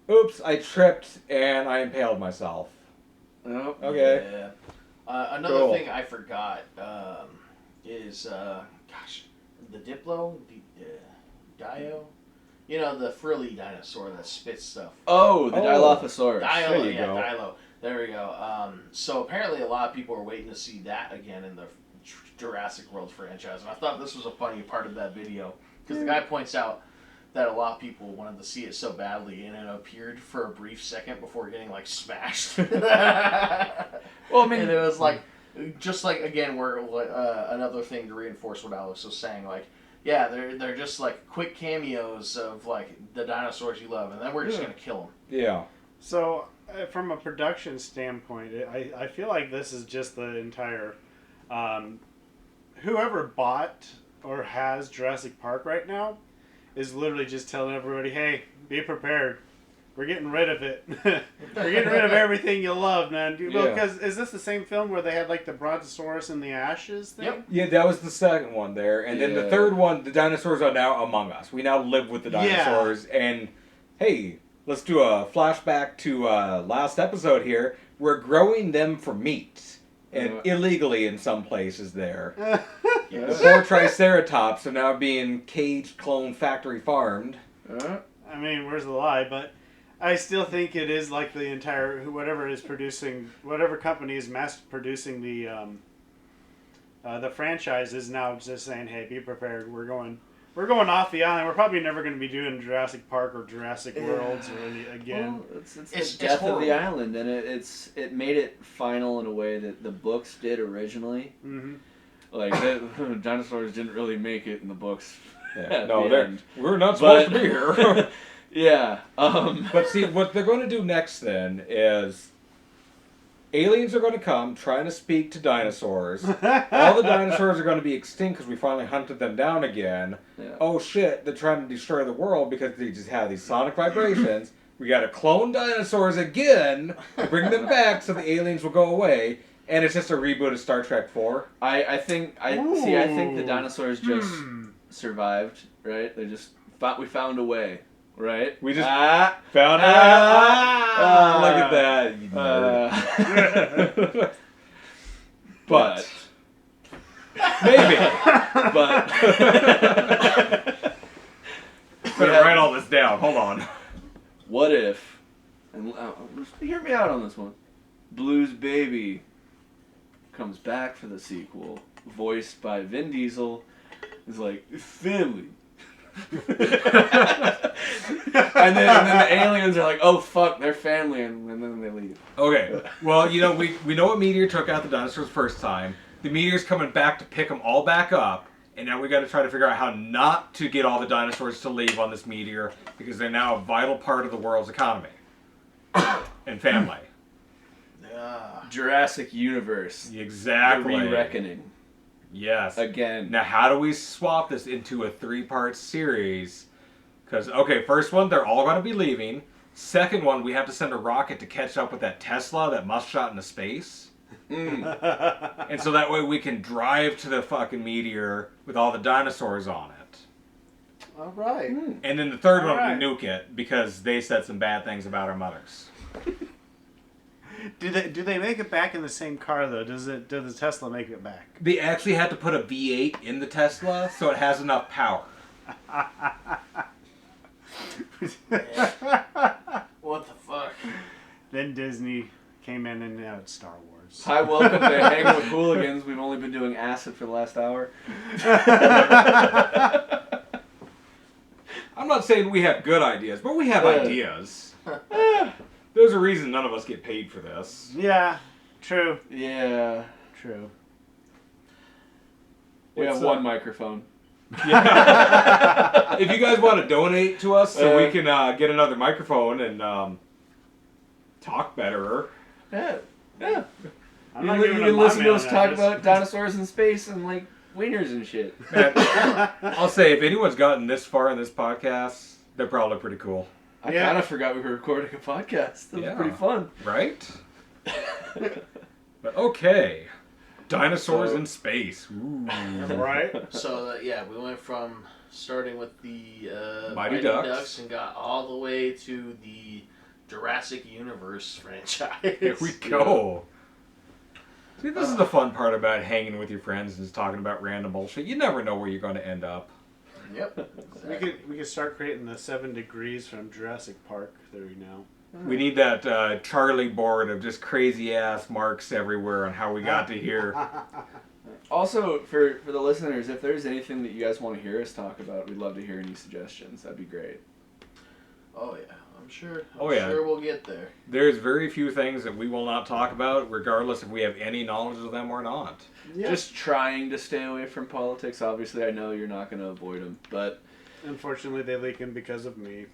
oops, I tripped and I impaled myself. Oh, okay. Yeah. Another thing I forgot is, the Diplo, Dio. The frilly dinosaur that spits stuff. Oh, the Dilophosaurus. There you go. Dilo. There we go. So apparently a lot of people are waiting to see that again in the Jurassic World franchise. And I thought this was a funny part of that video. Because the guy points out that a lot of people wanted to see it so badly, and it appeared for a brief second before getting, like, smashed. Well, I mean... And it was, like, just like, again, where another thing to reinforce what Alex was saying, like, yeah, they're just like quick cameos of like the dinosaurs you love, and then we're just gonna kill them. Yeah. So, from a production standpoint, I feel like this is just the entire whoever bought or has Jurassic Park right now is literally just telling everybody, "Hey, be prepared. We're getting rid of it. We're getting rid of everything you love, man." Because is this the same film where they had like the Brontosaurus in the ashes thing? Yep. Yeah, that was the second one there. And then the third one, the dinosaurs are now among us. We now live with the dinosaurs. Yeah. And, hey, let's do a flashback to last episode here. We're growing them for meat. And illegally in some places there. The poor Triceratops are now being caged, cloned, factory farmed. I mean, where's the lie? But I still think it is like the entire whatever is producing, whatever company is mass producing the franchise is now just saying, "Hey, be prepared. We're going off the island. We're probably never going to be doing Jurassic Park or Jurassic Worlds or any again." Well, it's the death of the island, and it made it final in a way that the books did originally. Mm-hmm. Like the dinosaurs didn't really make it in the books. Yeah. No, we're not supposed to be here. Yeah. But see, what they're going to do next then is aliens are going to come trying to speak to dinosaurs. All the dinosaurs are going to be extinct because we finally hunted them down again. Yeah. Oh shit, they're trying to destroy the world because they just have these sonic vibrations. We got to clone dinosaurs again to bring them back so the aliens will go away. And it's just a reboot of Star Trek 4. I think the dinosaurs just survived, right? They just we found a way. Right? We just found it. Look at that. You nerd. But maybe. But better write all this down. Hold on. What if? And hear me out on this one. Blue's baby comes back for the sequel, voiced by Vin Diesel. Is like family. And then the aliens are like, oh fuck, they're family, and then they leave. Okay, well, you know, we know what meteor took out the dinosaurs first time. The meteor's coming back to pick them all back up, and now we got to try to figure out how not to get all the dinosaurs to leave on this meteor, because they're now a vital part of the world's economy and family. Jurassic Universe. Exactly. The Re-Reckoning. Yes. Again. Now, how do we swap this into a 3-part series? Because, okay, first one, they're all going to be leaving. Second one, we have to send a rocket to catch up with that Tesla that must shot into space. And so that way we can drive to the fucking meteor with all the dinosaurs on it. All right. And then the third All one, right. we nuke it because they said some bad things about our mothers. Do they make it back in the same car though? Does the Tesla make it back? They actually had to put a V8 in the Tesla so it has enough power. What the fuck? Then Disney came in and now it's Star Wars. Hi, welcome to Hanging with Hooligans. We've only been doing acid for the last hour. I'm not saying we have good ideas, but we have ideas. There's a reason none of us get paid for this. Yeah, true. Yeah. True. We have What's one up? microphone. Yeah. If you guys want to donate to us so we can get another microphone and talk better. Yeah. Yeah. I'm You not can giving them my listen to mailing us talk address. about dinosaurs in space and like wieners and shit. Man, I'll say, if anyone's gotten this far in this podcast, they're probably pretty cool. I Yeah. kind of forgot we were recording a podcast. That was Yeah. pretty fun. Right? But okay. Dinosaurs So- in space. Ooh. Right? So yeah, we went from starting with the Mighty Ducks. and got all the way to the Jurassic Universe franchise. Here we go. See, this is the fun part about hanging with your friends and just talking about random bullshit. You never know where you're going to end up. Yep. We could start creating the 7 degrees from Jurassic Park theory now. We need that Charlie board of just crazy ass marks everywhere on how we got to here. Also, for the listeners, if there's anything that you guys want to hear us talk about, we'd love to hear any suggestions. That'd be great. Oh yeah, I'm sure. Oh, yeah. Sure, we'll get there. There's very few things that we will not talk about, regardless if we have any knowledge of them or not. Yeah. Just trying to stay away from politics. Obviously, I know you're not going to avoid them, but Unfortunately, they leak them because of me.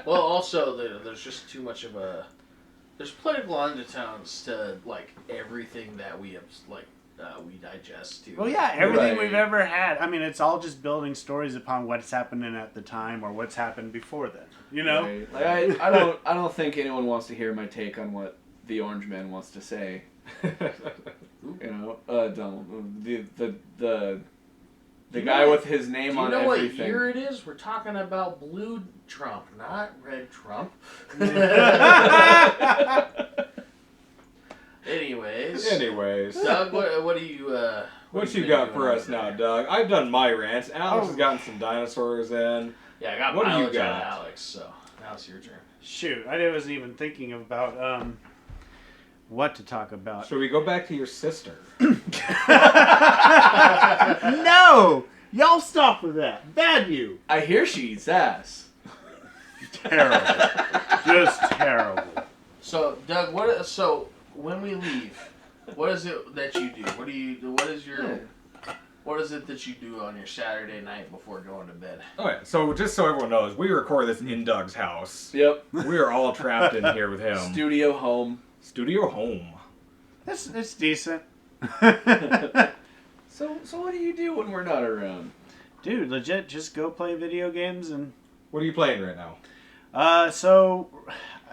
Well, also there's just too much of a. There's political undertones to like everything that we have we digest to. Well, yeah, everything Right. we've ever had. I mean, it's all just building stories upon what's happening at the time or what's happened before then. You know? Right. Like, I don't think anyone wants to hear my take on what the Orange Man wants to say. You know, Donald, the guy with his name Do you on know what everything. year it is? We're talking about blue Trump, not red Trump. Anyways, Doug, what do you? What you you been got doing for us over now, there? Doug? I've done my rants. Alex Oh. has gotten some dinosaurs in. Yeah, I got What do you mileage out got? of Alex, so now it's your turn. Shoot, I wasn't even thinking about what to talk about. Should we go back to your sister? No! Y'all stop with that. Bad you. I hear she eats ass. Terrible. Just terrible. So, Doug, so when we leave, what is it that you do? What is it that you do on your Saturday night before going to bed? Okay, so just so everyone knows, we record this in Doug's house. Yep. We are all trapped in here with him. Studio home. Studio home. It's decent. So what do you do when we're not around? Dude, legit, just go play video games and What are you playing right now? so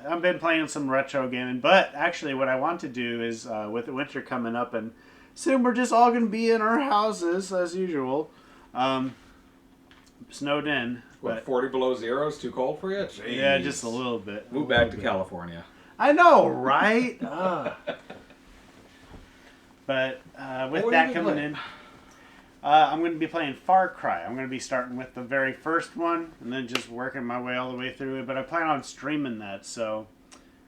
I've been playing some retro gaming, but actually what I want to do is with the winter coming up and soon we're just all gonna be in our houses as usual. Snowed in. What, But 40 below zero is too cold for you? Jeez. yeah, just a little bit. Move back to California. I know, right? But with What that have you been coming playing? in, I'm going to be playing Far Cry. I'm going to be starting with the very first one and then just working my way all the way through it. But I plan on streaming that, so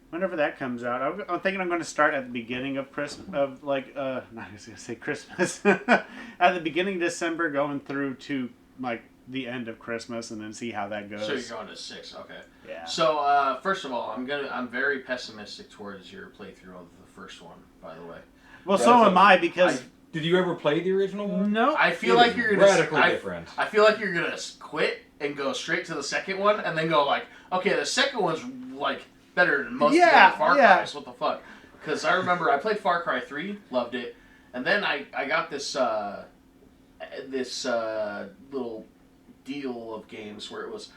Whenever that comes out, I'm thinking I'm going to start at the beginning of Christmas, not just going to say Christmas, at the beginning of December, going through to like the end of Christmas, and then see how that goes. So you're going to 6, okay. Yeah. So first of all, I'm very pessimistic towards your playthrough of the first one, by the way. Well, so am I, because Did you ever play the original one? no, I feel like you're gonna radically different. I feel like you're gonna quit and go straight to the second one, and then go like, okay, the second one's like better than most of the other Far Cry's. What the fuck? Because I remember I played Far Cry 3, loved it, and then I got this little deal of games where it was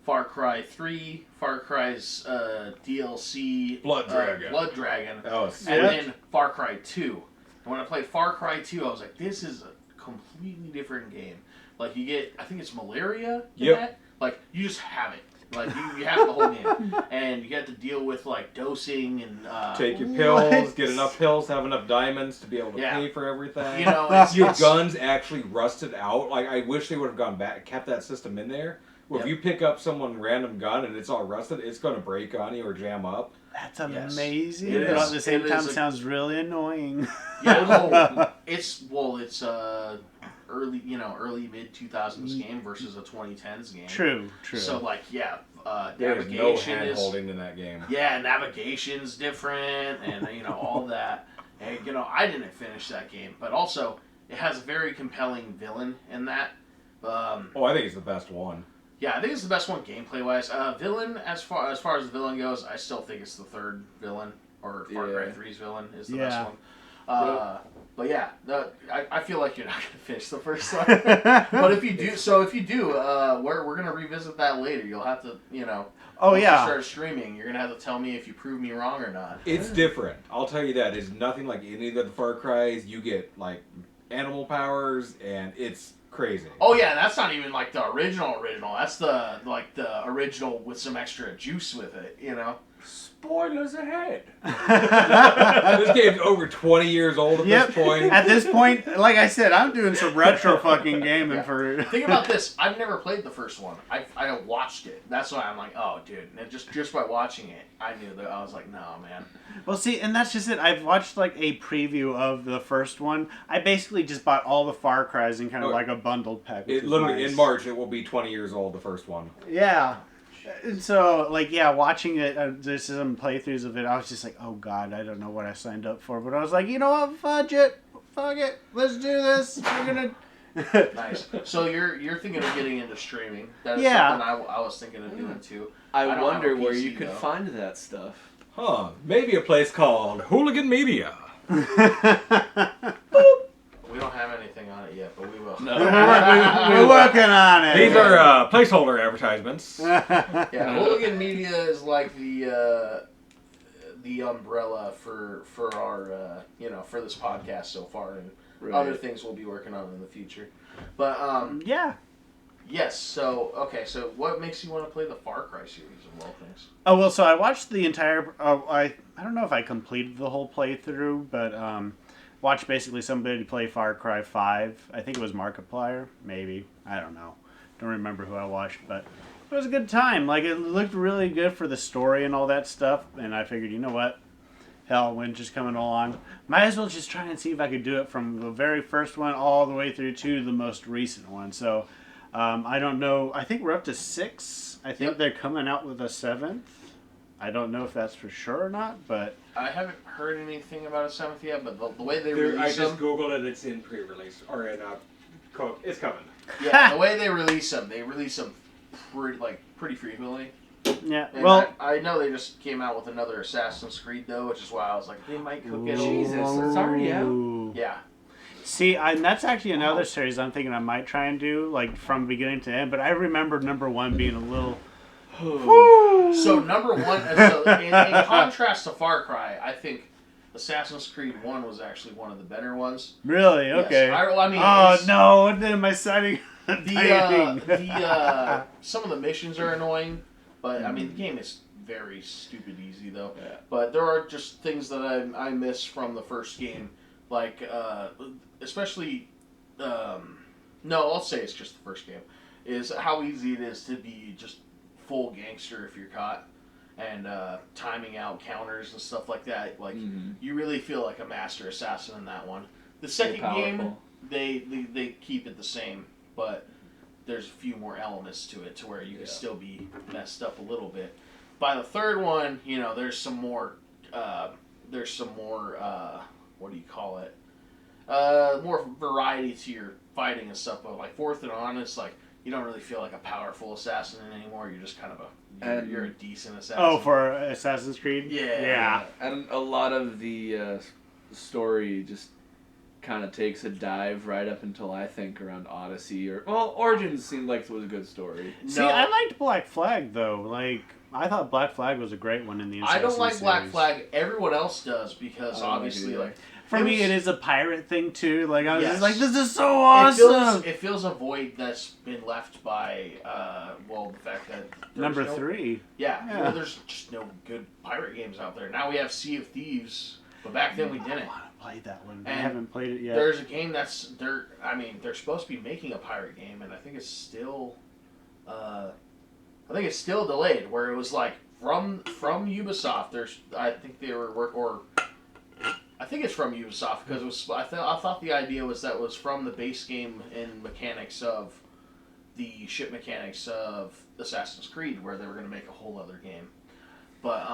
Far Cry 3, Far Cry's DLC, Blood Dragon, Oh, and sick. then Far Cry 2. And when I played Far Cry 2, I was like, this is a completely different game. Like, you get, I think it's malaria in that. Like, you just have it. Like, you have the whole game. And you have to deal with, like, dosing and... Take your pills, get enough pills, have enough diamonds to be able to pay for everything. You know, your guns actually rusted out. Like, I wish they would have gone back, kept that system in there. Well, if you pick up someone random gun and it's all rusted, it's going to break on you or jam up. That's amazing. It But is. at the same It time, is it sounds really annoying. Yeah, it's early mid 2000s game versus a 2010s game. True. So like There's no navigation hand is holding in that game. yeah, navigation's different, and all that. And I didn't finish that game, but also it has a very compelling villain in that. I think it's the best one. Yeah, I think it's the best one gameplay wise. Villain, as far as the villain goes, I still think it's the third villain, or Far Cry 3's villain is the best one. But yeah, I feel like you're not gonna finish the first one. But if you do, we're gonna revisit that later. You'll have to, once you start streaming, you're gonna have to tell me if you prove me wrong or not. It's different. I'll tell you that. It's nothing like any of the Far Cry's. You get like animal powers, and it's crazy. Oh yeah, that's not even like the original. That's the original with some extra juice with it, Spoilers ahead. This game's over 20 years old at this point. At this point, like I said, I'm doing some retro fucking gaming for... Think about this. I've never played the first one. I watched it. That's why I'm like, oh, dude. And just by watching it, I knew that. I was like, no, man. Well, see, and that's just it. I've watched like a preview of the first one. I basically just bought all the Far Cry's in kind of like a bundled pack. It literally, in March, it will be 20 years old, the first one. Yeah. And so, watching it, there's some playthroughs of it, I was just like, oh god, I don't know what I signed up for. But I was like, you know what, fuck it, let's do this. We're gonna... Nice. So you're thinking of getting into streaming. That is something I was thinking of doing too. I don't wonder have a where PC, you could though. find that stuff. Huh. Maybe a place called Hooligan Media. We don't have anything on it yet, but we will. No. We're working on it. These are placeholder advertisements. Yeah, Hooligan Media is like the umbrella for our for this podcast so far, and other things we'll be working on in the future. But yeah. yes. So okay. So what makes you want to play the Far Cry series of all things? Oh well, so I watched the entire. I don't know if I completed the whole playthrough, but watched basically somebody play Far Cry 5. I think it was Markiplier, maybe. I don't know. Don't remember who I watched, but it was a good time. Like, it looked really good for the story and all that stuff, and I figured, you know what? Hell, Winter's coming along. Might as well just try and see if I could do it from the very first one all the way through to the most recent one. So, I don't know. I think we're up to 6. I think they're coming out with a 7th. I don't know if that's for sure or not, but... I haven't heard anything about a 7th yet, but the way they release them... I just googled it, it's in pre-release. Or in, it's coming. Yeah, the way they release them pretty frequently. Yeah, And well... I know they just came out with another Assassin's Creed, though, which is why I was like, they might cook it. Jesus, it's already out. Yeah. See, that's actually another series I'm thinking I might try and do, like, from beginning to end, but I remember number 1 being a little... So number 1, so in contrast to Far Cry, I think Assassin's Creed 1 was actually one of the better ones. Really? Yes. Okay. I mean, oh no! What am I citing? Some of the missions are annoying, but I mean the game is very stupid easy though. Yeah. But there are just things that I miss from the first game, like especially no, I'll say it's just the first game, is how easy it is to be just full gangster if you're caught. and timing out counters and stuff like that. Like you really feel like a master assassin in that one. The second game, they keep it the same, but there's a few more elements to it to where you can still be messed up a little bit. By the third one, you know, there's some more. What do you call it? More variety to your fighting and stuff. But like fourth and on, it's like you don't really feel like a powerful assassin anymore. You're just kind of you're a decent assassin. Oh, for Assassin's Creed? Yeah. And a lot of the story just kind of takes a dive right up until I think around Odyssey Origins seemed like it was a good story. See, I liked Black Flag though. Like I thought Black Flag was a great one in the Assassin's I don't like series. Black Flag. Everyone else does because obviously like. For me, it is a pirate thing too. Like I was just like, "This is so awesome." It fills a void that's been left by, the fact that Number 3. Yeah, well, there's just no good pirate games out there. Now we have Sea of Thieves, but back then we didn't. I want to play that one. I And haven't played it yet. There's a game they're supposed to be making a pirate game, and I think it's still, delayed. Where it was like from Ubisoft. I think it's from Ubisoft because it was. I thought the idea was that was from the base game and mechanics of the ship mechanics of Assassin's Creed, where they were going to make a whole other game, but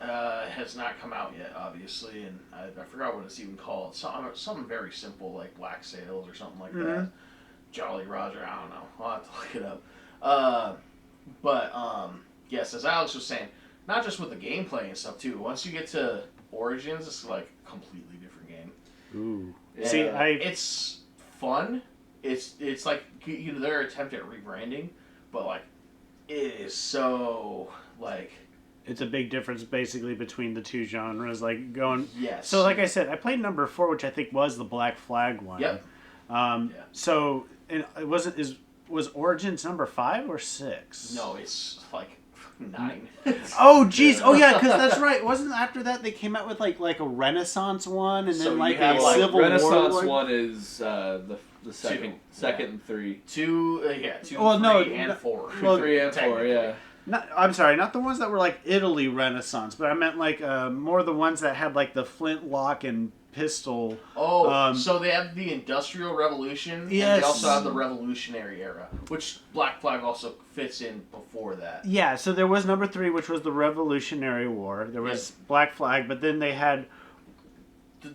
it has not come out yet, obviously, and I forgot what it's even called. Something very simple like Black Sails or something like that. Jolly Roger, I don't know. I'll have to look it up. Yes, as Alex was saying, not just with the gameplay and stuff too. Once you get to Origins, it's like a completely different game. Ooh. Yeah. See, it's fun. It's like their attempt at rebranding, but like it is so like it's a big difference basically between the two genres. Like going. Yes. So like I said, I played number 4, which I think was the Black Flag one. Yep. So it was Origins number 5 or 6? No, it's like 9. Oh jeez! Oh yeah, because that's right. Wasn't after that they came out with like a Renaissance one and then like a Civil Renaissance War one is the second and 3. 2, 3 and 4. Well, 3 and 4, yeah. I'm sorry, not the ones that were like Italy Renaissance, but I meant like more the ones that had like the flintlock and pistol. Oh, so they have the Industrial Revolution, yes. And they also have the Revolutionary Era, which Black Flag also fits in before that. Yeah, so there was number 3, which was the Revolutionary War. There was Black Flag, but then they had...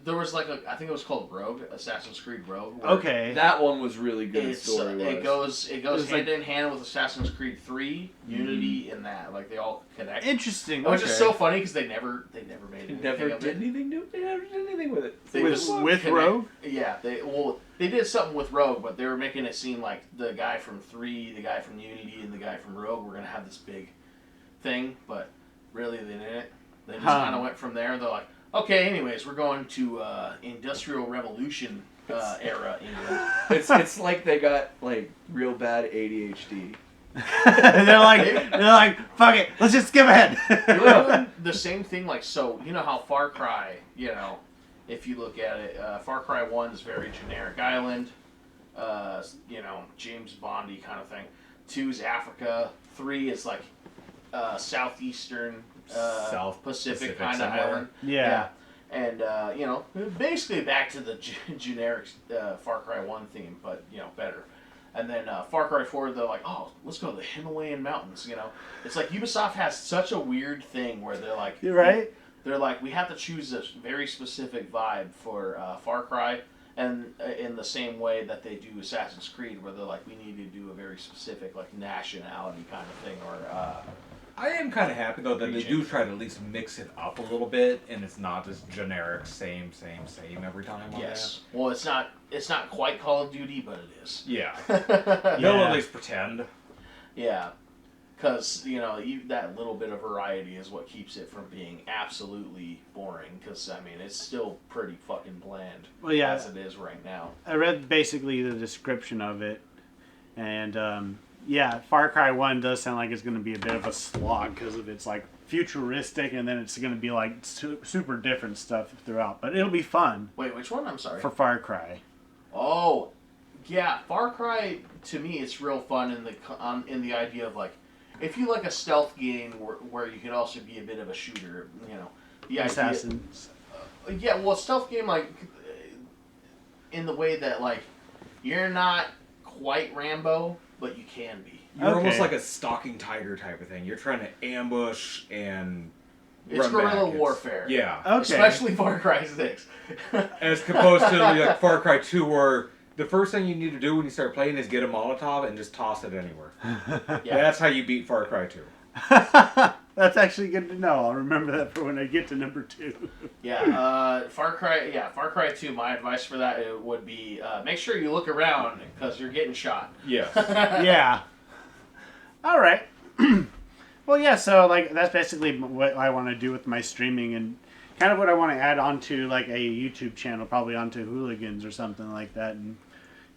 There was I think it was called Rogue, Assassin's Creed Rogue. Okay. That one was really good. It goes hand in hand with Assassin's Creed 3, Unity, and that. Like they all connect. Interesting. Which is so funny because they never made anything. They never did anything with it. With Rogue? Yeah. They did something with Rogue, but they were making it seem like the guy from 3, the guy from Unity, and the guy from Rogue were gonna have this big thing, but really they didn't. They just kind of went from there. They're like, okay, anyways, we're going to Industrial Revolution era England. It's like they got like real bad ADHD. they're like, fuck it, let's just skip ahead. They're doing the same thing, like so. You know how Far Cry, if you look at it, Far Cry 1 is very generic island, James Bondy kind of thing. 2 is Africa. 3 is like southeastern. South Pacific kind of island. Yeah. And, basically back to the generic Far Cry 1 theme, but, better. And then Far Cry 4, they're like, oh, let's go to the Himalayan mountains, It's like Ubisoft has such a weird thing where they're like... You're right. They're like, we have to choose a very specific vibe for Far Cry, and in the same way that they do Assassin's Creed, where they're like, we need to do a very specific, like, nationality kind of thing, or... I am kind of happy though that they do try to at least mix it up a little bit, and it's not just generic same every time. Yes. Well, it's not quite Call of Duty, but it is. Yeah. They'll at least pretend. Yeah, because that little bit of variety is what keeps it from being absolutely boring. Because it's still pretty fucking bland. Well, yeah, as it is right now. I read basically the description of it, and. Yeah, Far Cry 1 does sound like it's going to be a bit of a slog because of its like futuristic, and then it's going to be like super different stuff throughout. But it'll be fun. Wait, which one? I'm sorry. For Far Cry. Oh, yeah, Far Cry to me it's real fun in the idea of like if you like a stealth game where you can also be a bit of a shooter, the Assassins. idea. Yeah, well, stealth game like in the way that like you're not quite Rambo, but you can be. You're Okay. almost like a stalking tiger type of thing. You're trying to ambush and It's run guerrilla back. warfare. Yeah. Okay. Especially Far Cry 6. As opposed to like Far Cry 2, where the first thing you need to do when you start playing is get a Molotov and just toss it anywhere. Yeah. That's how you beat Far Cry 2. That's actually good to know. I'll remember that for when I get to number 2. Yeah, Far Cry 2, my advice for that would be make sure you look around because you're getting shot. Yes. Yeah. All right. Well, yeah, so like that's basically what I want to do with my streaming and kind of what I want to add onto like a YouTube channel, probably onto Hooligans or something like that. And,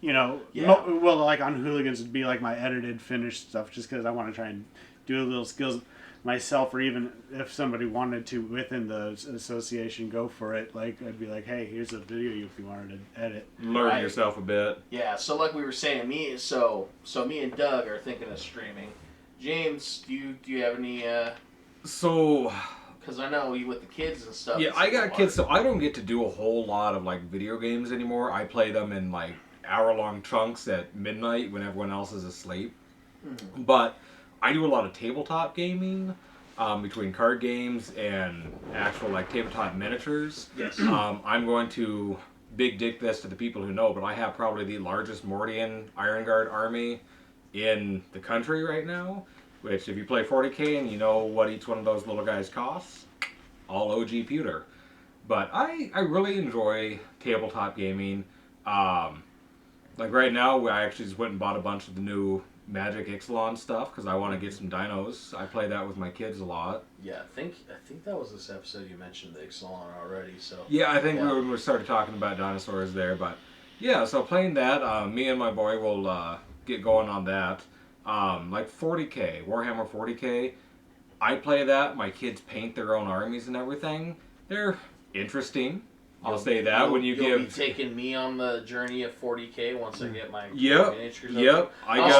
well, like on Hooligans would be like my edited, finished stuff just because I want to try and do a little skills myself, or even if somebody wanted to within the association go for it, like I'd be like, hey, here's a video if you wanted to edit. Learn Right. yourself a bit. Yeah, so like we were saying, me and Doug are thinking of streaming. James, do you have any? So, Because I know you with the kids and stuff. yeah, it's I got hard. kids, so I don't get to do a whole lot of like video games anymore. I play them in like hour-long chunks at midnight when everyone else is asleep. Mhm. But I do a lot of tabletop gaming, between card games and actual like tabletop miniatures. Yes. I'm going to big dick this to the people who know, but I have probably the largest Mordian Iron Guard army in the country right now. Which, if you play 40k and you know what each one of those little guys costs, all OG pewter. But I really enjoy tabletop gaming. Like right now, I actually just went and bought a bunch of the new Magic Ixalan stuff because I want to get some dinos. I play that with my kids a lot. Yeah, I think that was this episode you mentioned the Ixalan already. So Yeah, I think Yeah. we started talking about dinosaurs there. But yeah, so playing that, me and my boy will get going on that. Like 40k, Warhammer 40k. I play that. My kids paint their own armies and everything. They're interesting. I'll say that when you you'll give. be taking me on the journey of 40k once I get my Yep. miniatures. Yep. I was I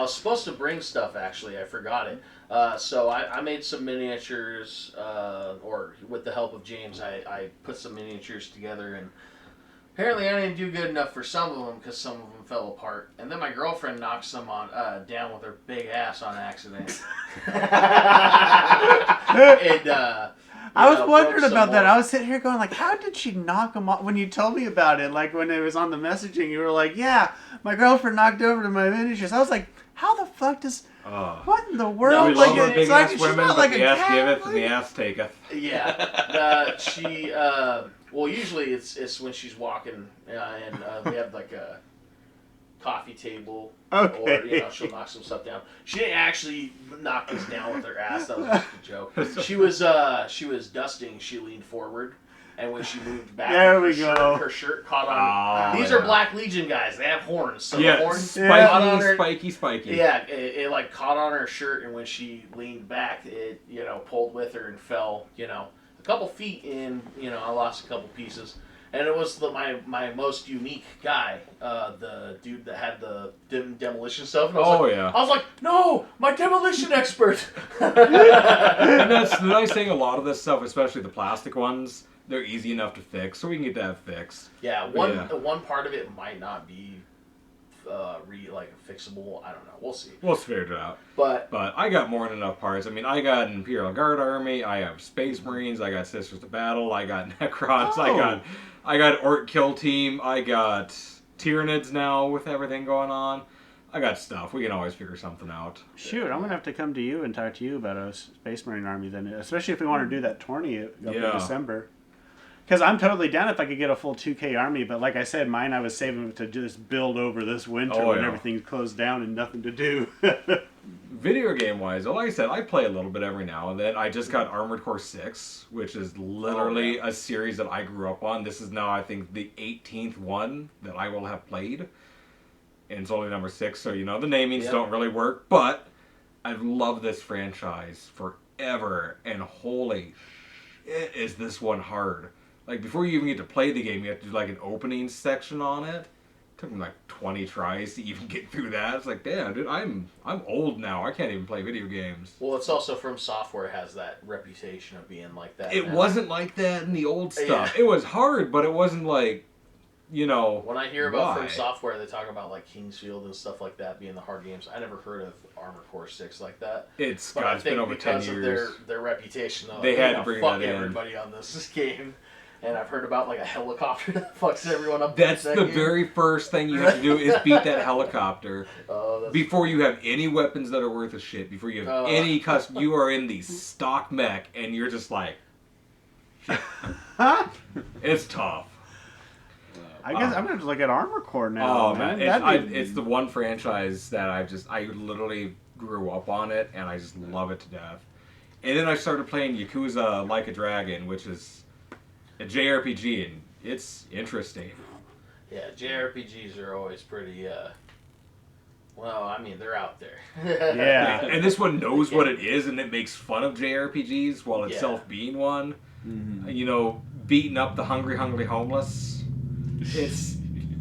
supposed to bring stuff actually. I forgot it. So I made some miniatures, or with the help of James, I put some miniatures together, and apparently I didn't do good enough for some of them because some of them fell apart. And then my girlfriend knocked some down with her big ass on accident. And I was broke wondering some about that. more. I was sitting here going like, how did she knock him off? When you told me about it, like when it was on the messaging, you were like, yeah, my girlfriend knocked over to my miniatures. I was like, how the fuck does... What in the world? we No, love like, our it's big like ass she's women, not but like the a ass cat, giveth and like- the ass taketh. Yeah, well, usually it's when she's walking, and we have like a coffee table, Okay. or she'll knock some stuff down. She didn't actually knock this down with her ass. That was just a joke. She was dusting. She leaned forward, and when she moved back, There we go. Her shirt caught on. Oh, These yeah. are Black Legion guys. They have horns. So the Yeah, horns spiky, caught on her. spiky. Yeah, it like caught on her shirt, and when she leaned back, it pulled with her and fell a couple feet in. I lost a couple pieces, and it was my most unique guy, the dude that had the demolition stuff. And I was like, no, my demolition expert. And that's the nice thing. A lot of this stuff, especially the plastic ones, they're easy enough to fix, so we can get that fixed. Yeah, one part of it might not be fixable. I don't know. We'll see. We'll figure it out. But I got more than enough parts. I mean, I got an Imperial Guard army. I have Space Marines. I got Sisters of Battle. I got Necrons. Oh. I got Orc Kill Team. I got Tyranids now with everything going on. I got stuff. We can always figure something out. Shoot, I'm going to have to come to you and talk to you about a Space Marine army then, especially if we want to do that tourney up in Yeah. December. Because I'm totally down if I could get a full 2K army, but like I said, mine I was saving to just build over this winter when yeah. everything's closed down and nothing to do. Video game wise, like I said, I play a little bit every now and then. I just got Armored Core 6, which is literally a series that I grew up on. This is now, I think, the 18th one that I will have played. And it's only number 6, so the namings don't really work. But I've loved this franchise forever, and holy shit, is this one hard. Like, before you even get to play the game, you have to do like an opening section on it. took me like 20 tries to even get through that. It's like, damn, dude, I'm old now. I can't even play video games. Well, it's also From Software has that reputation of being like that. It now. wasn't like that in the old stuff. Yeah. It was hard, but it wasn't like, When I hear about why? From Software, they talk about like Kingsfield and stuff like that being the hard games. I never heard of Armored Core 6 like that. It's But I been think over 10 because years. of their reputation, though, They they're had to gonna bring fuck that in. everybody on this game. And I've heard about like a helicopter that fucks everyone up. That's in the game. very first thing you have to do is beat that helicopter. That's Before you have any weapons that are worth a shit, before you have any custom, you are in the stock mech, and you're just like, it's tough. I guess I'm gonna look at Armor Core now. Oh man, it's the one franchise that I literally grew up on it, and I just love it to death. And then I started playing Yakuza Like a Dragon, which is a JRPG, and it's interesting. Yeah, JRPGs are always pretty. Well, I mean, they're out there. Yeah. And this one knows what it is, and it makes fun of JRPGs while itself being one. Mm-hmm. You know, beating up the hungry homeless. It's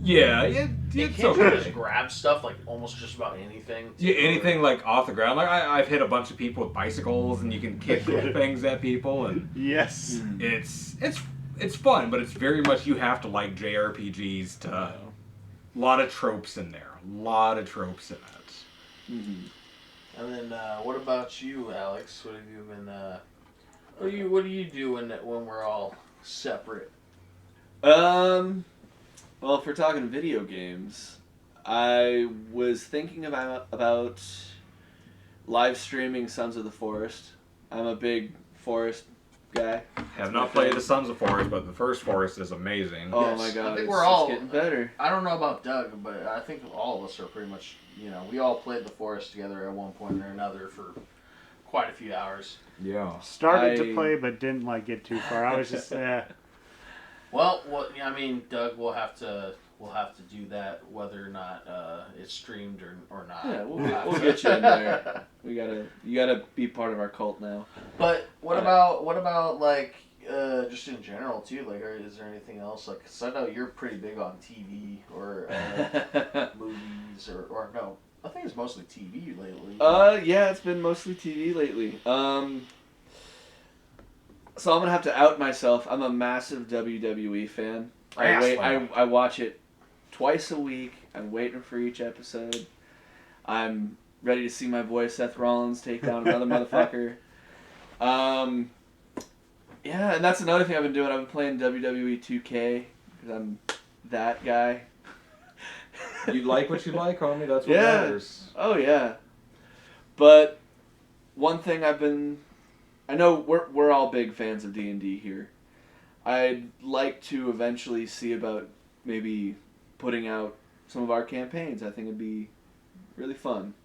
it's Can't you okay. just grab stuff like almost just about anything? Yeah, anything like off the ground. Like I've hit a bunch of people with bicycles, and you can kick things at people, and Yes. it's fun, but it's very much you have to like JRPGs to. A lot of tropes in there. A lot of tropes in it. Mm-hmm. And then, what about you, Alex? What have you been? What do you do when we're all separate? Well, if we're talking video games, I was thinking about live streaming Sons of the Forest. I'm a big Forest guy. Have not played the Sons of Forest, but the first Forest is amazing. Oh Yes, my god, I think it's, we're all it's getting better. I don't know about Doug, but I think all of us are pretty much, we all played the Forest together at one point or another for quite a few hours. Yeah. Started to play, but didn't get too far. I was just Well, I mean, Doug, we'll have to do that whether or not it's streamed or not. Yeah, we'll get you in there. You gotta be part of our cult now. But what about like just in general too? Like, is there anything else? Like, 'cause I know you're pretty big on TV or movies or no. I think it's mostly TV lately. Yeah, it's been mostly TV lately. So I'm gonna have to out myself. I'm a massive WWE fan. I watch it twice a week. I'm waiting for each episode. I'm ready to see my boy Seth Rollins take down another motherfucker. Yeah, and that's another thing I've been doing. I've been playing WWE 2K because I'm that guy. You like what you like, homie. That's what Yeah. matters. Oh yeah. But one thing I know we're all big fans of D&D here. I'd like to eventually see about maybe putting out some of our campaigns. I think it'd be really fun.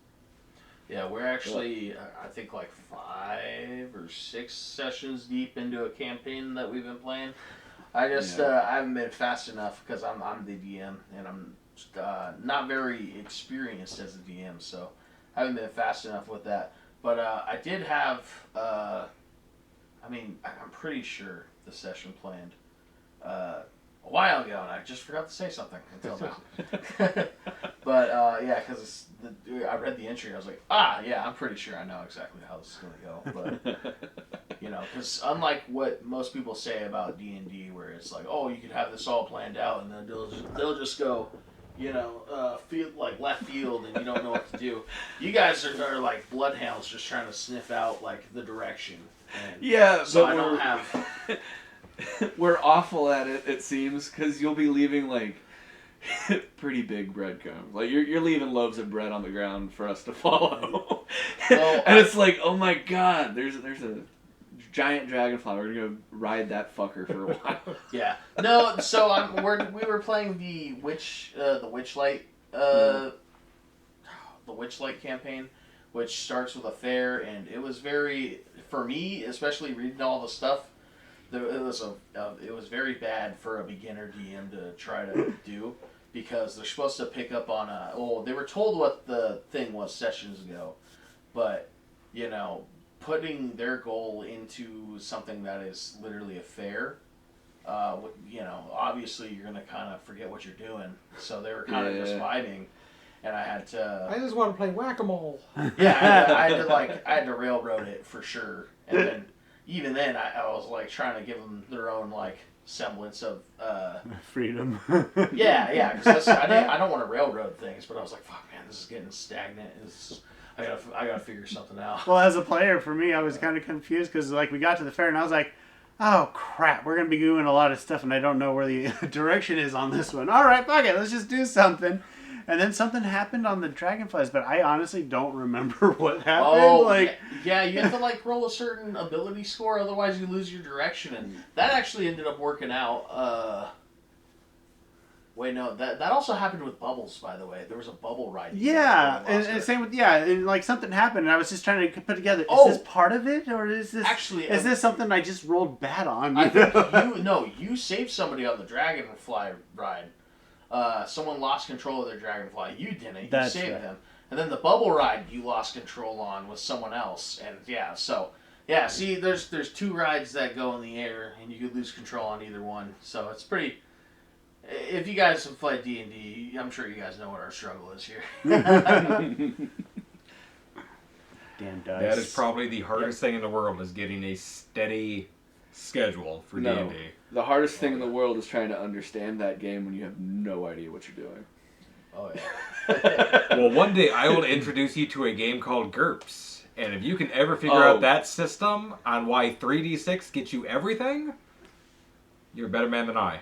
Yeah, we're actually, I think, like 5 or 6 sessions deep into a campaign that we've been playing. I just I haven't been fast enough because I'm the DM and I'm not very experienced as a DM, so I haven't been fast enough with that. But I did have, I'm pretty sure the session planned a while ago, and I just forgot to say something until now. But yeah, because I read the entry, I was like, yeah, I'm pretty sure I know exactly how this is going to go. But because unlike what most people say about D&D, where it's like, oh, you could have this all planned out, and then they'll just go, field like left field, and you don't know what to do. You guys are like bloodhounds, just trying to sniff out like the direction. And Yeah, so but I don't have. we're awful at it. It seems because you'll be leaving like pretty big breadcrumbs. Like you're leaving loaves of bread on the ground for us to follow. Well, and it's like, oh my god, there's a giant dragonfly. We're gonna go ride that fucker for a while. Yeah. No. So we were playing the Witchlight, the Witchlight campaign, which starts with a fair, and it was very, for me, especially reading all the stuff. It was very bad for a beginner DM to try to do because they're supposed to pick up on they were told what the thing was sessions ago, but putting their goal into something that is literally a fair obviously you're gonna kind of forget what you're doing. So they were kind of just vibing, and I had to. I just want to play whack-a-mole. Yeah, I had to railroad it for sure, and then even then I was like trying to give them their own like semblance of freedom. yeah, because I don't want to railroad things, but I was like, fuck man, this is getting stagnant. I gotta figure something out. Well, as a player, for me, I was kind of confused because like we got to the fair and I was like, oh crap, we're gonna be doing a lot of stuff and I don't know where the direction is on this one. All right, fuck it, let's just do something. And then something happened on the dragonflies, but I honestly don't remember what happened. Oh, yeah, you have to like roll a certain ability score, otherwise you lose your direction, and that actually ended up working out. Wait, no, that also happened with Bubbles, by the way. There was a bubble ride. Yeah, and same with and like something happened, and I was just trying to put together. Is this part of it, or is this is this something I just rolled bad on? I think you saved somebody on the dragonfly ride. Someone lost control of their dragonfly. You didn't. You saved them. And then the bubble ride you lost control on with someone else. And see, there's two rides that go in the air, and you could lose control on either one. So it's pretty. If you guys have played D&D, I'm sure you guys know what our struggle is here. Damn dice. That is probably the hardest thing in the world, is getting a steady schedule for D&D. The hardest thing in the world is trying to understand that game when you have no idea what you're doing. Oh, yeah. Well, one day I will introduce you to a game called GURPS. And if you can ever figure out that system on why 3d6 gets you everything, you're a better man than I.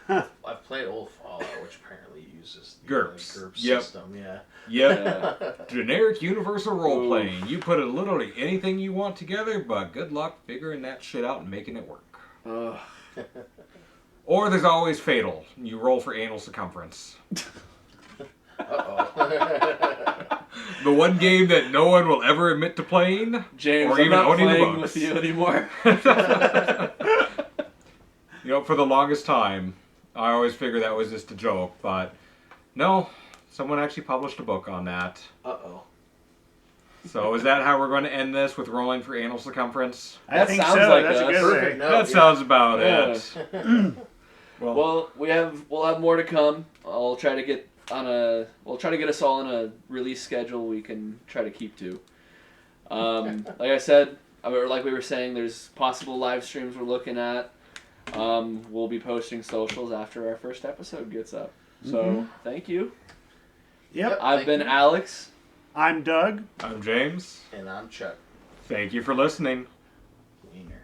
I've played old Fallout, which apparently uses the GURPS system. Yeah. Yep. Generic universal role playing. You put literally anything you want together, but good luck figuring that shit out and making it work. Or there's always Fatal. You roll for anal circumference. Uh-oh. The one game that no one will ever admit to playing, James, or even I'm not owning playing the books. with you anymore. For the longest time, I always figured that was just a joke, but no, someone actually published a book on that. Uh-oh. So is that how we're going to end this, with rolling for anal circumference? I think sounds so. like That's us. a good Perfect. way. No, That sounds about it. Well, we'll have more to come. We'll try to get us all on a release schedule we can try to keep to. Like I said, or like we were saying, there's possible live streams we're looking at. We'll be posting socials after our first episode gets up. So thank you. Yep. I've been Alex. I'm Doug. I'm James. And I'm Chuck. Thank you for listening. Wiener.